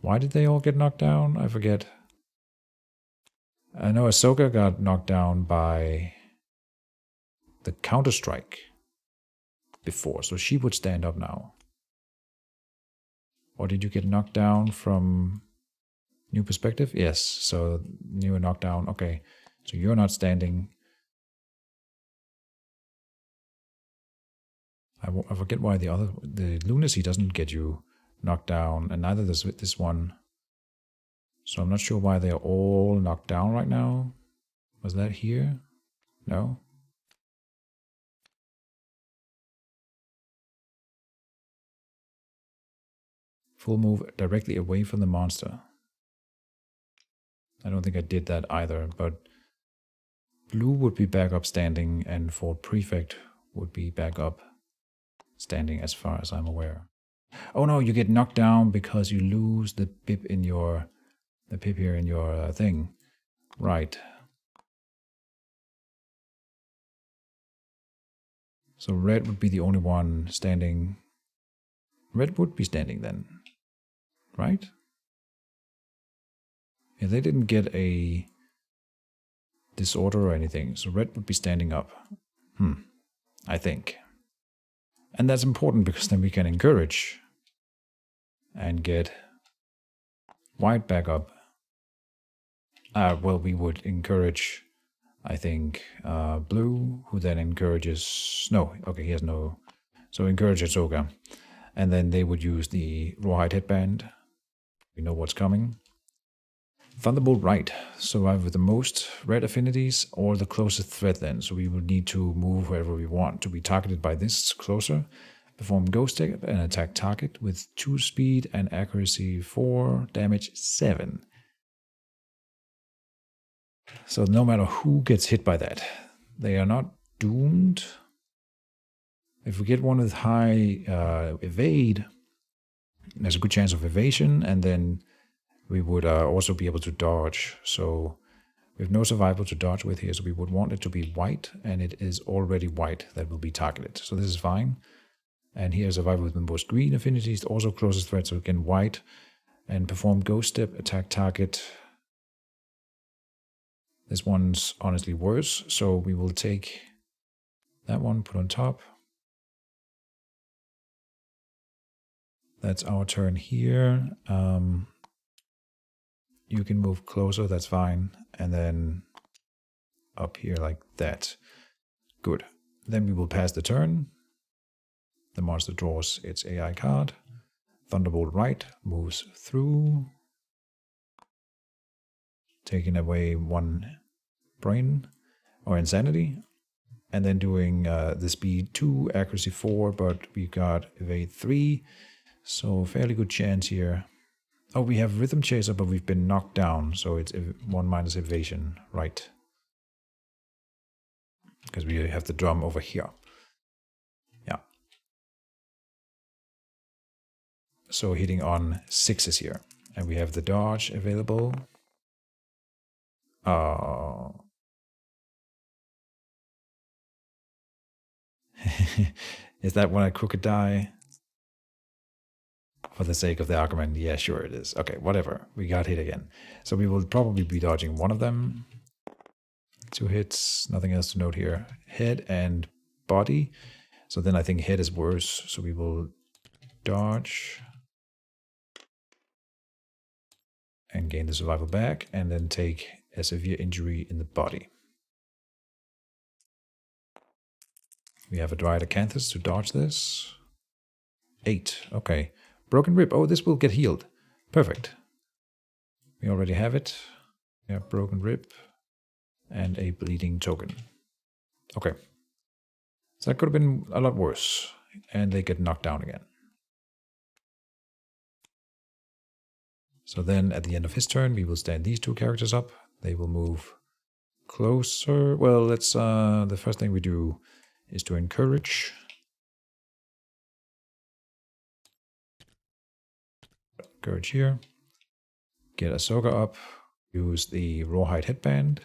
Why did they all get knocked down? I forget. I know Ahsoka got knocked down by the Counter-Strike before, so she would stand up now. Or did you get knocked down from... New perspective? Yes. So new knockdown. Okay. So you're not standing. I forget why the lunacy doesn't get you knocked down, and neither does this one. So I'm not sure why they're all knocked down right now. Was that here? No. Full move directly away from the monster. I don't think I did that either, but blue would be back up standing, and for prefect would be back up standing as far as I'm aware. Oh no, you get knocked down because you lose the pip in your here in your thing. Right. So red would be the only one standing. Red would be standing then, right? Yeah, they didn't get a disorder or anything, so red would be standing up. I think. And that's important because then we can encourage and get white back up. Well, we would encourage, I think, blue, who then encourages... No, okay, he has no... So encourage Ahsoka. And then they would use the rawhide headband. We know what's coming. Thunderbolt right. Survive with the most red affinities or the closest threat then. So we would need to move wherever we want to be targeted by this closer. Perform ghost step and attack target with 2 speed and accuracy 4, damage 7. So no matter who gets hit by that, they are not doomed. If we get one with high evade, there's a good chance of evasion, and then we would also be able to dodge. So we have no survival to dodge with here, so we would want it to be white, and it is already white that will be targeted. So this is fine. And here survival with the most green affinities, also closest threat, so again white. And perform ghost step, attack target. This one's honestly worse, so we will take that one, put on top. That's our turn here. You can move closer, that's fine. And then up here like that. Good. Then we will pass the turn. The monster draws its AI card. Thunderbolt right moves through. Taking away 1 brain or insanity. And then doing the speed 2, accuracy 4, but we got evade 3. So fairly good chance here. Oh, we have Rhythm Chaser, but we've been knocked down, so it's 1 minus evasion, right? Because we have the drum over here. Yeah. So hitting on 6s here. And we have the dodge available. Is that one a crooked die? For the sake of the argument, yeah, sure it is. Okay, whatever. We got hit again. So we will probably be dodging one of them. 2 hits, nothing else to note here. Head and body. So then I think head is worse. So we will dodge. And gain the survival back. And then take a severe injury in the body. We have a Dryad Acanthus to dodge this. 8, okay. Broken rib. Oh, this will get healed. Perfect. We already have it. We have broken rib and a bleeding token. Okay. So that could have been a lot worse. And they get knocked down again. So then at the end of his turn, we will stand these 2 characters up. They will move closer. Well, let's the first thing we do is to encourage. Encourage here. Get Ahsoka up. Use the rawhide headband.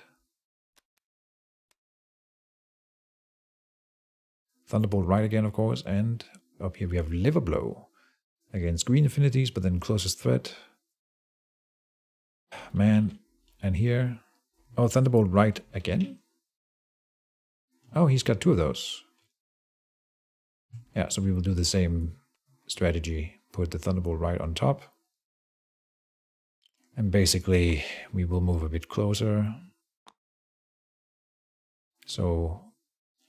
Thunderbolt right again, of course. And up here we have Liver Blow against green affinities, but then closest threat. Man. And here. Oh, Thunderbolt right again. Oh, he's got 2 of those. Yeah, so we will do the same strategy. Put the Thunderbolt right on top. And basically, we will move a bit closer. So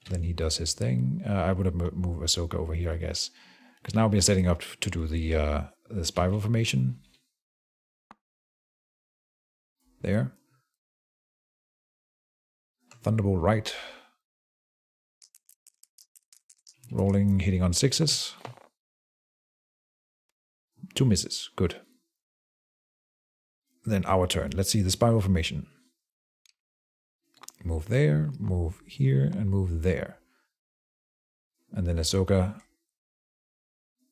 then he does his thing. I would have moved Ahsoka over here, I guess. Because now we're setting up to do the spiral formation. There. Thunderbolt right. Rolling, hitting on 6s. 2 misses. Good. Then our turn. Let's see the spiral formation. Move there, move here, and move there. And then Ahsoka.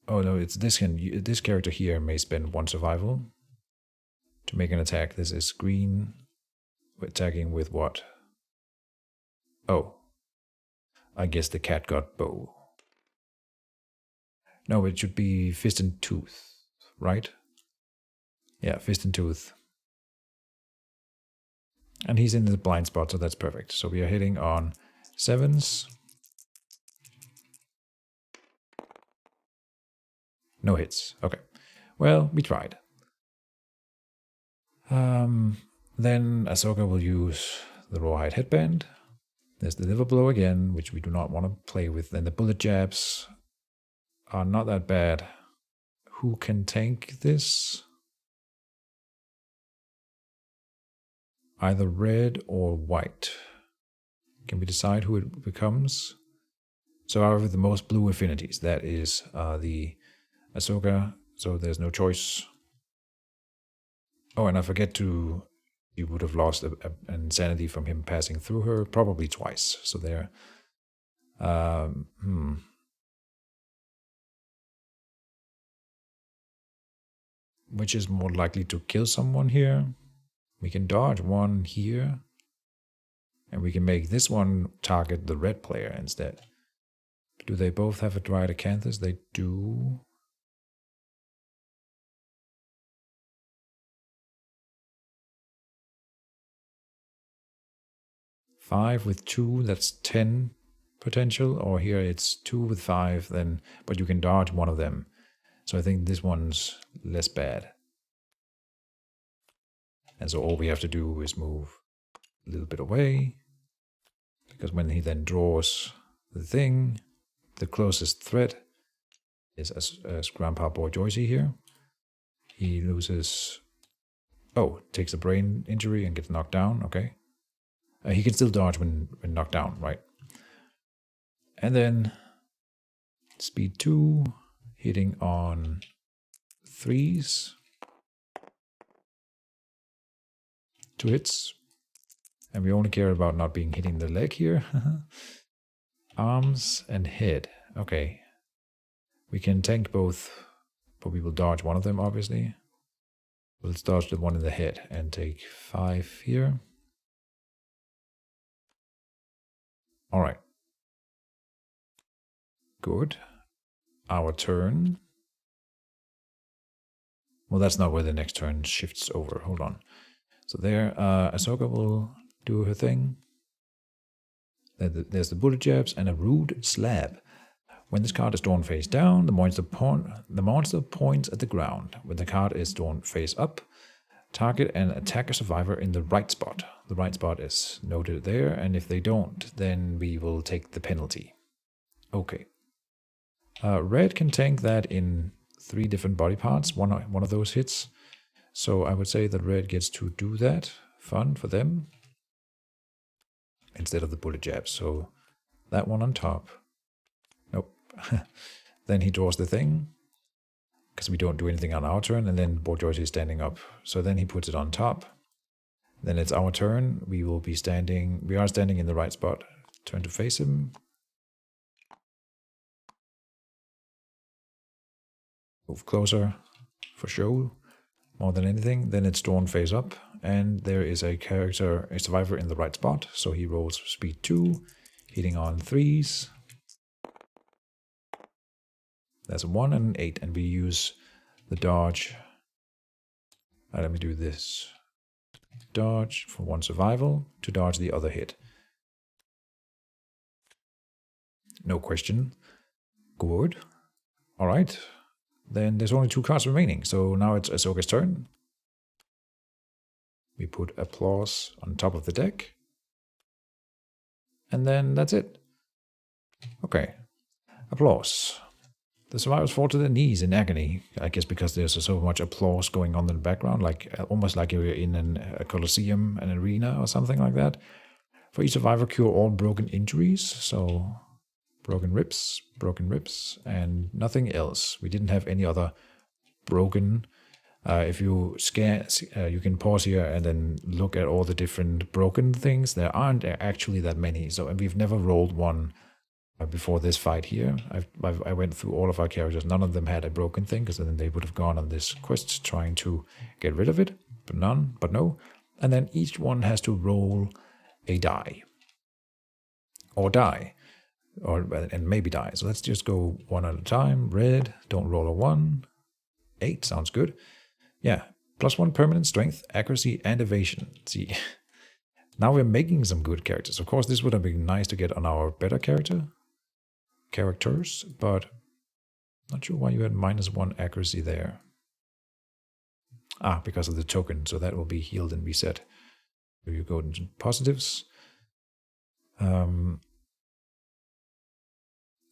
Oh no, it's this character here may spend 1 survival to make an attack. This is green. We're attacking with what? Oh. I guess the cat got bow. No, it should be fist and tooth, right? Yeah, fist and tooth. And he's in the blind spot, so that's perfect. So we are hitting on 7s. No hits. Okay. Well, we tried. Then Ahsoka will use the rawhide headband. There's the liver blow again, which we do not want to play with. Then the bullet jabs are not that bad. Who can tank this? Either red or white. Can we decide who it becomes? So however, the most blue affinities, that is the Ahsoka, so there's no choice. Oh, and I forget to... You would have lost an insanity from him passing through her, probably twice. So there... Which is more likely to kill someone here? We can dodge one here. And we can make this one target the red player instead. Do they both have a Dryad Acanthus? They do. Five with 2, that's 10 potential. Or here it's 2 with 5, then but you can dodge one of them. So I think this one's less bad. And so all we have to do is move a little bit away. Because when he then draws the thing, the closest threat is as Grandpa Boy Joycey here. He loses... Oh, takes a brain injury and gets knocked down. Okay. He can still dodge when knocked down, right? And then speed 2, hitting on 3s. 2 hits. And we only care about not being hitting the leg here. Arms and head. Okay. We can tank both, but we will dodge one of them, obviously. Let's dodge the one in the head and take 5 here. Alright. Good. Our turn. Well, that's not where the next turn shifts over. Hold on. So there, Ahsoka will do her thing. There's the bullet jabs and a rude slab. When this card is drawn face down, the monster points at the ground. When the card is drawn face up, target and attack a survivor in the right spot. The right spot is noted there, and if they don't, then we will take the penalty. Okay. Red can tank that in 3 different body parts, one of those hits. So I would say that red gets to do that. Fun for them. Instead of the bullet jabs. So that one on top. Nope. Then he draws the thing. Because we don't do anything on our turn. And then Bourgeois is standing up. So then he puts it on top. Then it's our turn. We will be standing. We are standing in the right spot. Turn to face him. Move closer. For show. More than anything. Then it's drawn face up. And there is a survivor in the right spot. So he rolls speed 2. Hitting on 3s. That's a 1 and an 8. And we use the dodge. Let me do this. Dodge for 1 survival to dodge the other hit. No question. Good. Alright. Then there's only 2 cards remaining. So now it's Ahsoka's turn. We put applause on top of the deck. And then that's it. Okay. Applause. The survivors fall to their knees in agony. I guess because there's so much applause going on in the background, like almost like you're in a coliseum, an arena or something like that. For each survivor, cure all broken injuries. So broken ribs, and nothing else. We didn't have any other broken. If you scan, you can pause here and then look at all the different broken things. There aren't actually that many. So, and we've never rolled one before this fight here. I went through all of our characters. None of them had a broken thing, because then they would have gone on this quest trying to get rid of it. But no. And then each one has to roll a die. Or die. And maybe die. So let's just go one at a time. Red, don't roll a 1. 8 sounds good. Yeah, +1 permanent strength, accuracy, and evasion. See, now we're making some good characters. Of course, this would have been nice to get on our better characters, but not sure why you had -1 accuracy there. Because of the token, so that will be healed and reset. So you go into positives.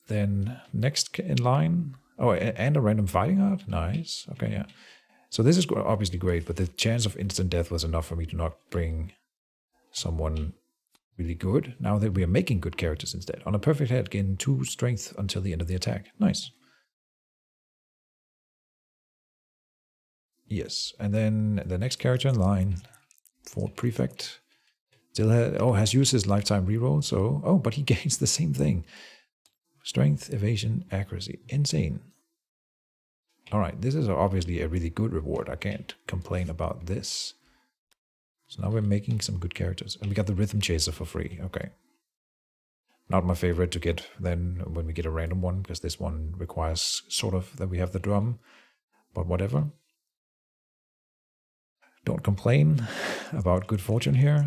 Then next in line, and a random fighting art. Nice. Okay, yeah. So this is obviously great, but the chance of instant death was enough for me to not bring someone really good. Now that we are making good characters instead. On a perfect head, gain 2 strength until the end of the attack. Nice. Yes, and then the next character in line, Fort Prefect, still has used his lifetime reroll. So but he gains the same thing. Strength, evasion, accuracy. Insane. All right, this is obviously a really good reward. I can't complain about this. So now we're making some good characters. And we got the Rhythm Chaser for free. Okay. Not my favorite to get then when we get a random one, because this one requires sort of that we have the drum. But whatever. Don't complain about good fortune here.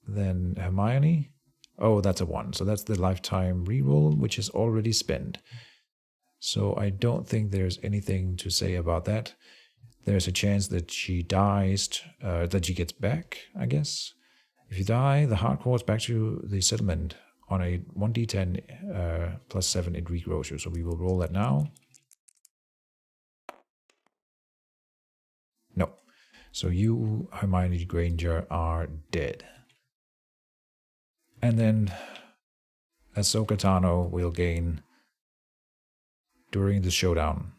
Then Hermione. Oh, that's a 1. So that's the lifetime reroll, which is already spent. So I don't think there's anything to say about that. There's a chance that she dies, that she gets back, I guess. If you die, the heart calls back to the settlement on a 1d10 +7, it regrows you. So we will roll that now. No. So you, Hermione Granger, are dead. And then Ahsoka Tano will gain during the showdown.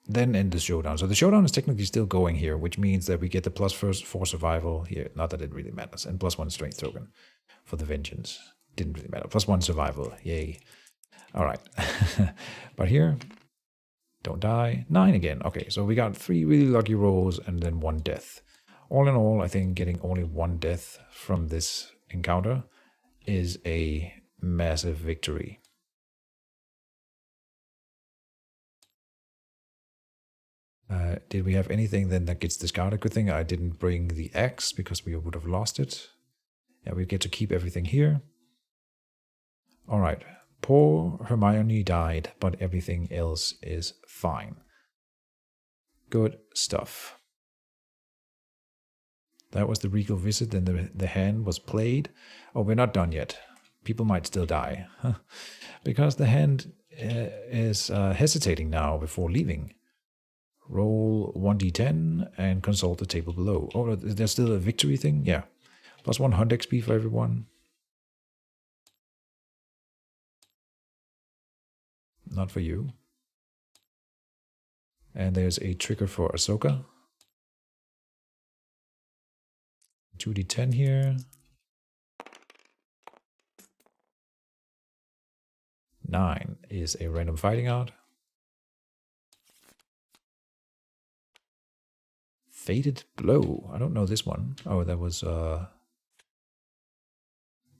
Then end the showdown. So the showdown is technically still going here, which means that we get the +4 survival here. Not that it really matters. And +1 strength token for the vengeance. Didn't really matter. +1 survival. Yay. All right. But here, don't die. 9 again. Okay, so we got 3 really lucky rolls and then 1 death. All in all, I think getting only 1 death from this encounter is a massive victory. Did we have anything then that gets discarded? Good thing I didn't bring the axe because we would have lost it. Yeah, we get to keep everything here. All right. Poor Hermione died, but everything else is fine. Good stuff. That was the regal visit, and the hand was played. Oh, we're not done yet. People might still die. Because the hand is hesitating now before leaving. Roll 1d10 and consult the table below. Oh, there's still a victory thing? Yeah. +1 hunt XP for everyone. Not for you. And there's a trigger for Ahsoka. 2d10 here. 9 is a random fighting art. Fated Blow. I don't know this one. Oh, that was...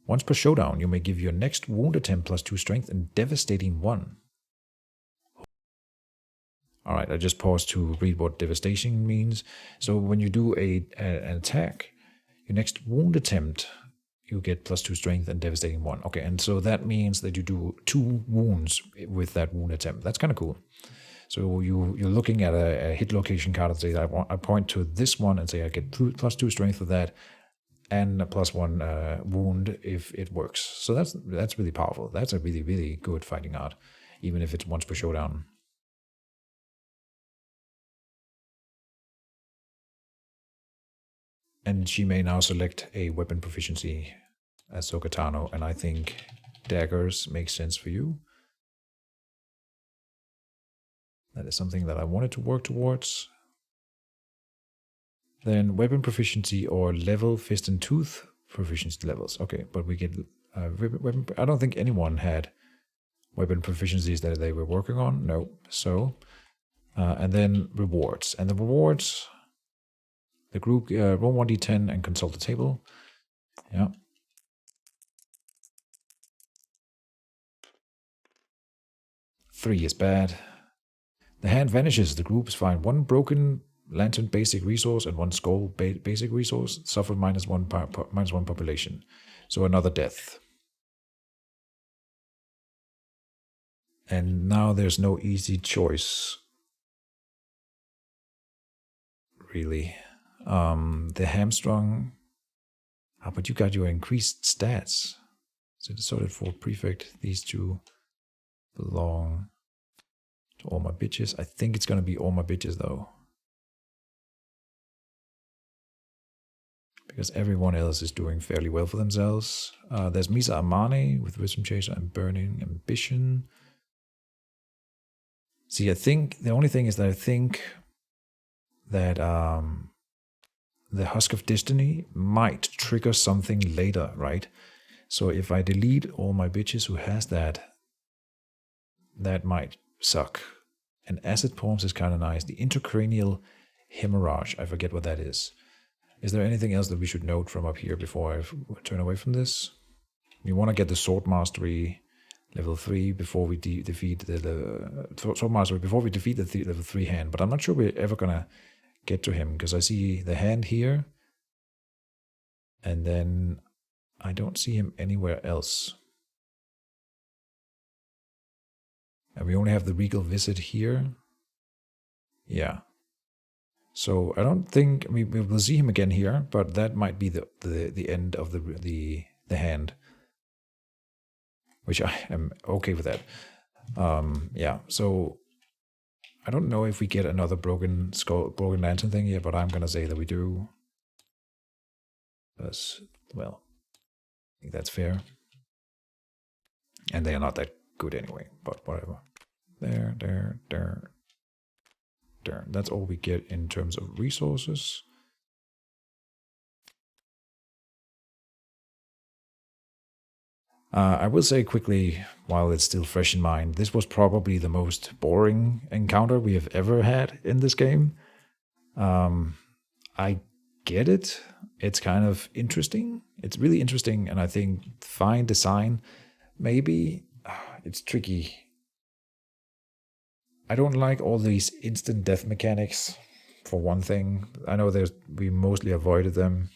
Once per showdown, you may give your next wound attempt +2 strength and devastating 1. All right, I just paused to read what devastation means. So when you do an attack, your next wound attempt, you get +2 strength and devastating 1. Okay, and so that means that you do 2 wounds with that wound attempt. That's kind of cool. So you're looking at a hit location card and say, I point to this one and say I get +2 strength for that, and a +1 wound if it works. So that's really powerful. That's a really, really good fighting art, even if it's once per showdown. And she may now select a weapon proficiency as Sokatano, and I think daggers make sense for you. That is something that I wanted to work towards. Then weapon proficiency or level fist and tooth proficiency levels. Okay, but we get weapon. I don't think anyone had weapon proficiencies that they were working on. No. So, and then rewards. And the rewards, the group roll 1d10 and consult the table. Yeah. Three is bad. The hand vanishes. The groups find one broken lantern basic resource and one skull basic resource. Suffer -1 -1 population. So another death. And now there's no easy choice. Really. The hamstrung. But you got your increased stats. So the sorted for prefect. These two belong to all my bitches. I think it's gonna be all my bitches though. Because everyone else is doing fairly well for themselves. There's Misa Amane with Wisdom Chaser and Burning Ambition. See, I think the only thing is that I think that the Husk of Destiny might trigger something later, right? So if I delete all my bitches who has that, that might suck. And Acid Palms is kind of nice. The Intracranial Hemorrhage, I forget what that is. Is there anything else that we should note from up here before I turn away from this? We want to get the Sword Mastery level 3 before we defeat the Sword Mastery, before we defeat the level 3 hand. But I'm not sure we're ever going to get to him, because I see the hand here, and then I don't see him anywhere else. And we only have the Regal Visit here. Yeah. So I don't think, I mean, we will see him again here, but that might be the end of the hand, which I am okay with that. Yeah. So I don't know if we get another broken lantern thing here, but I'm gonna say that we do. Because, well, I think that's fair. And they are not that good anyway, but whatever. There. That's all we get in terms of resources. I will say quickly, while it's still fresh in mind, this was probably the most boring encounter we have ever had in this game. I get it. It's kind of interesting. It's really interesting, and I think fine design. Maybe it's tricky. I don't like all these instant death mechanics, for one thing. I know we mostly avoided them.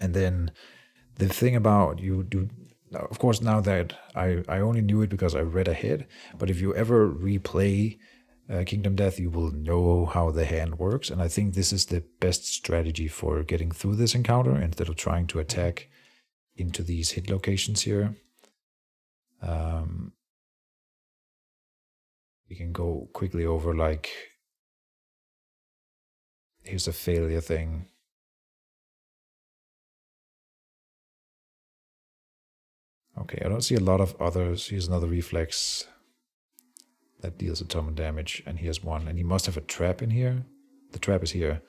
And then the thing about you do, of course, now that I only knew it because I read ahead, but if you ever replay Kingdom Death, you will know how the hand works. And I think this is the best strategy for getting through this encounter instead of trying to attack into these hit locations here. We can go quickly over, like, here's a failure thing. Okay, I don't see a lot of others. Here's another reflex that deals a ton of damage, and here's one. And he must have a trap in here. The trap is here.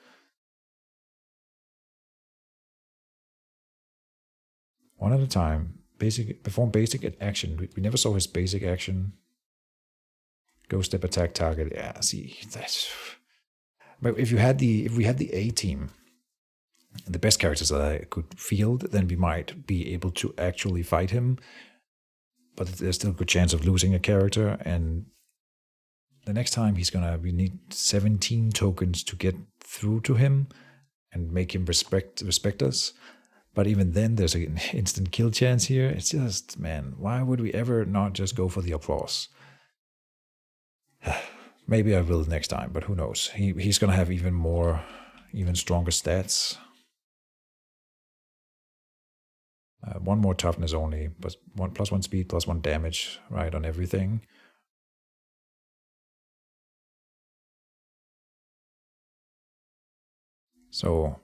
One at a time. Perform basic action. We never saw his basic action. Go step attack target. Yeah, see, that's. But if we had the A team, the best characters that I could field, then we might be able to actually fight him. But there's still a good chance of losing a character, and the next time we need 17 tokens to get through to him and make him respect us. But even then, there's an instant kill chance here. It's just, man, why would we ever not just go for the applause? Maybe I will next time, but who knows? He's gonna have even stronger stats. One more toughness only, but +1 speed, +1 damage, right, on everything. So,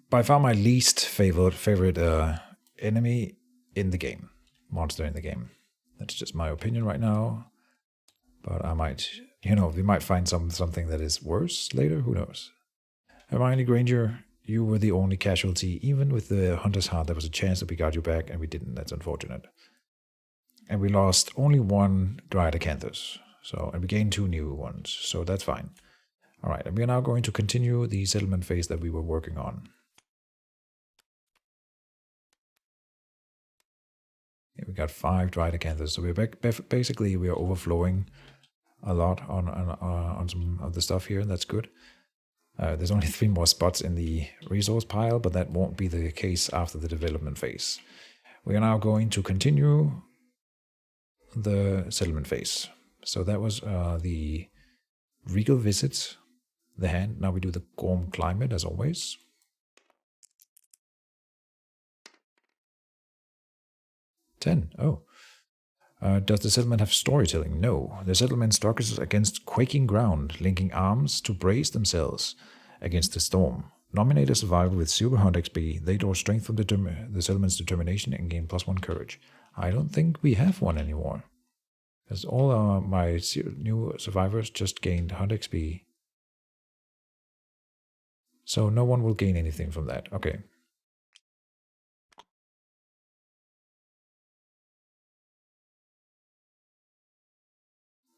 by far my least favorite enemy in the game, monster in the game. That's just my opinion right now. But I might, we might find something that is worse later. Who knows? Hermione Granger, you were the only casualty. Even with the Hunter's Heart, there was a chance that we got you back, and we didn't. That's unfortunate. And we lost only one Dryad Acanthus. And we gained 2 new ones, so that's fine. Alright, and we are now going to continue the settlement phase that we were working on. Yeah, we got 5 Dryad Acanthus, so basically we are overflowing a lot on some of the stuff here, and that's good. There's only 3 more spots in the resource pile, but that won't be the case after the development phase. We are now going to continue the settlement phase. So that was the Regal Visit, the hand. Now we do the Gorm Climate, as always. Oh. Does the settlement have storytelling? No. The settlement struggles against quaking ground, linking arms to brace themselves against the storm. Nominate a survivor with super hunt XP. They draw strength from the settlement's determination and gain +1 courage. I don't think we have one anymore. Because all my new survivors just gained hunt XP. So no one will gain anything from that. Okay.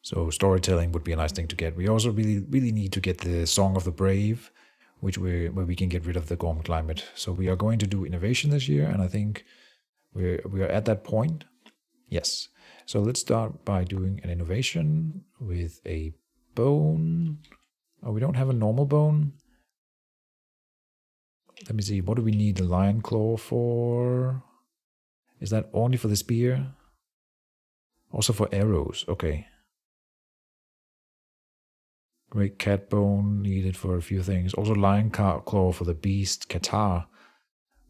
So storytelling would be a nice thing to get. We also really need to get the Song of the Brave, where we can get rid of the Gorm Climate. So we are going to do innovation this year, and I think we are at that point. Yes. So let's start by doing an innovation with a bone. Oh, we don't have a normal bone. Let me see. What do we need the lion claw for? Is that only for the spear? Also for arrows. Okay. Great cat bone needed for a few things. Also lion claw for the beast Katar,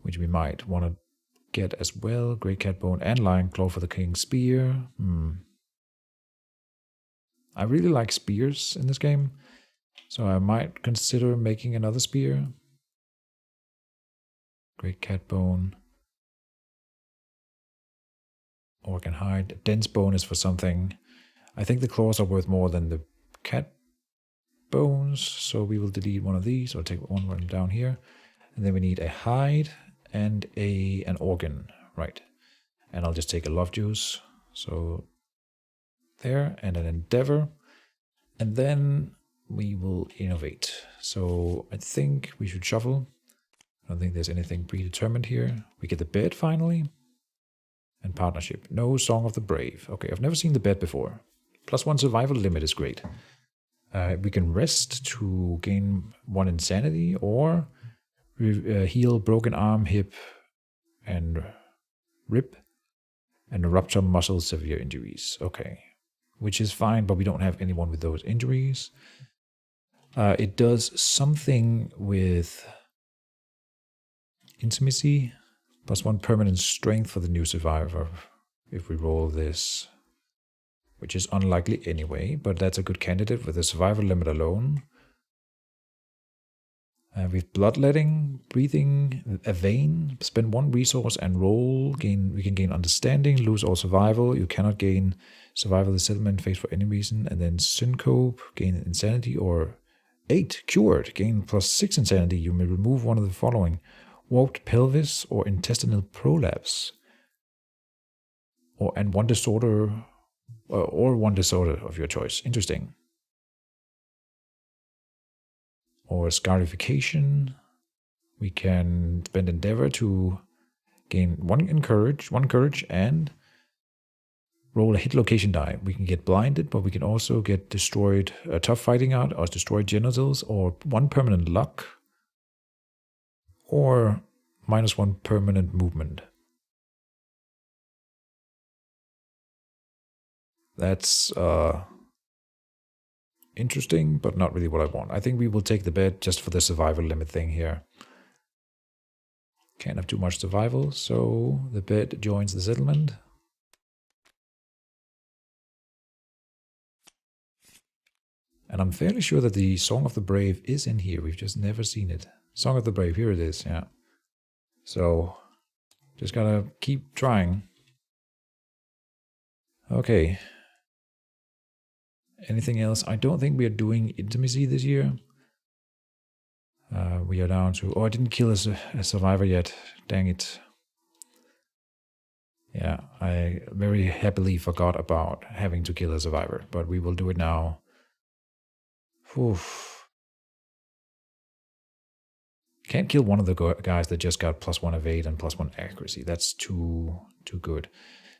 which we might want to get as well. Great cat bone and lion claw for the king's spear. I really like spears in this game, so I might consider making another spear. Great cat bone. Orc and hide. Dense bone is for something. I think the claws are worth more than the cat bones, so we will delete one of these, or take one down here. And then we need a hide and an organ, right? And I'll just take a love juice. So there, and an endeavor. And then we will innovate. So I think we should shuffle. I don't think there's anything predetermined here. We get the bed finally. And partnership. No Song of the Brave. Okay, I've never seen the bed before. +1 survival limit is great. We can rest to gain 1 insanity, or heal broken arm, hip, and rib, and rupture muscle severe injuries. Okay, which is fine, but we don't have anyone with those injuries. It does something with intimacy, +1 permanent strength for the new survivor if we roll this, which is unlikely anyway, but that's a good candidate with the survival limit alone. With bloodletting, breathing, a vein, spend 1 resource and roll. We can gain understanding, lose all survival. You cannot gain survival the settlement phase for any reason. And then syncope, gain insanity, or 8, cured, gain +6 insanity. You may remove one of the following: warped pelvis or intestinal prolapse, or one disorder of your choice. Interesting. Or scarification. We can spend endeavor to gain 1 courage, and roll a hit location die. We can get blinded, but we can also get destroyed tough fighting out, or destroyed genitals, or 1 permanent luck, or -1 permanent movement. That's interesting, but not really what I want. I think we will take the bed just for the survival limit thing here. Can't have too much survival, so the bed joins the settlement. And I'm fairly sure that the Song of the Brave is in here. We've just never seen it. Song of the Brave, here it is, yeah. So, just gotta keep trying. Okay. Anything else? I don't think we are doing intimacy this year. We are down to... Oh, I didn't kill a survivor yet. Dang it. Yeah, I very happily forgot about having to kill a survivor, but we will do it now. Oof. Can't kill one of the guys that just got +1 evade and +1 accuracy. That's too good.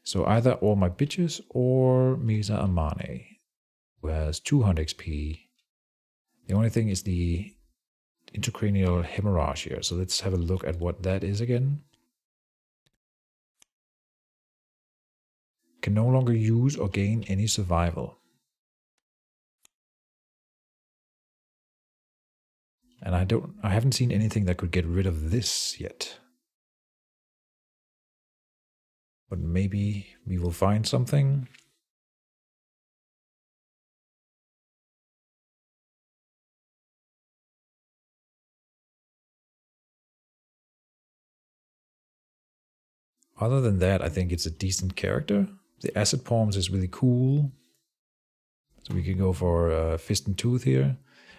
So either all my bitches or Misa Amane, who has 200 XP. The only thing is the intracranial hemorrhage here. So let's have a look at what that is again. Can no longer use or gain any survival. And I haven't seen anything that could get rid of this yet. But maybe we will find something. Other than that, I think it's a decent character. The acid palms is really cool. So we can go for Fist and Tooth here.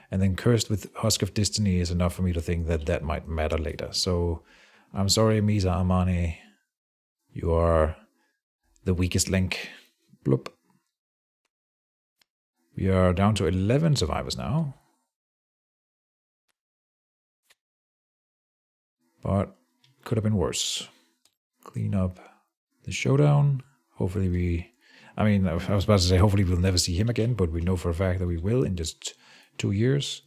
And then Cursed with Husk of Destiny is enough for me to think that that might matter later. So I'm sorry, Misa Amane. You are the weakest link. Bloop. We are down to 11 survivors now. But could have been worse. Clean up the showdown. Hopefully I was about to say hopefully we'll never see him again, but we know for a fact that we will in just 2 years.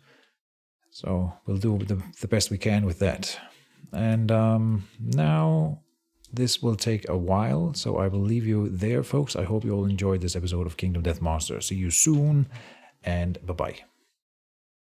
So we'll do the best we can with that. And now this will take a while, so I will leave you there, folks. I hope you all enjoyed this episode of Kingdom Death Monster. See you soon, and bye-bye.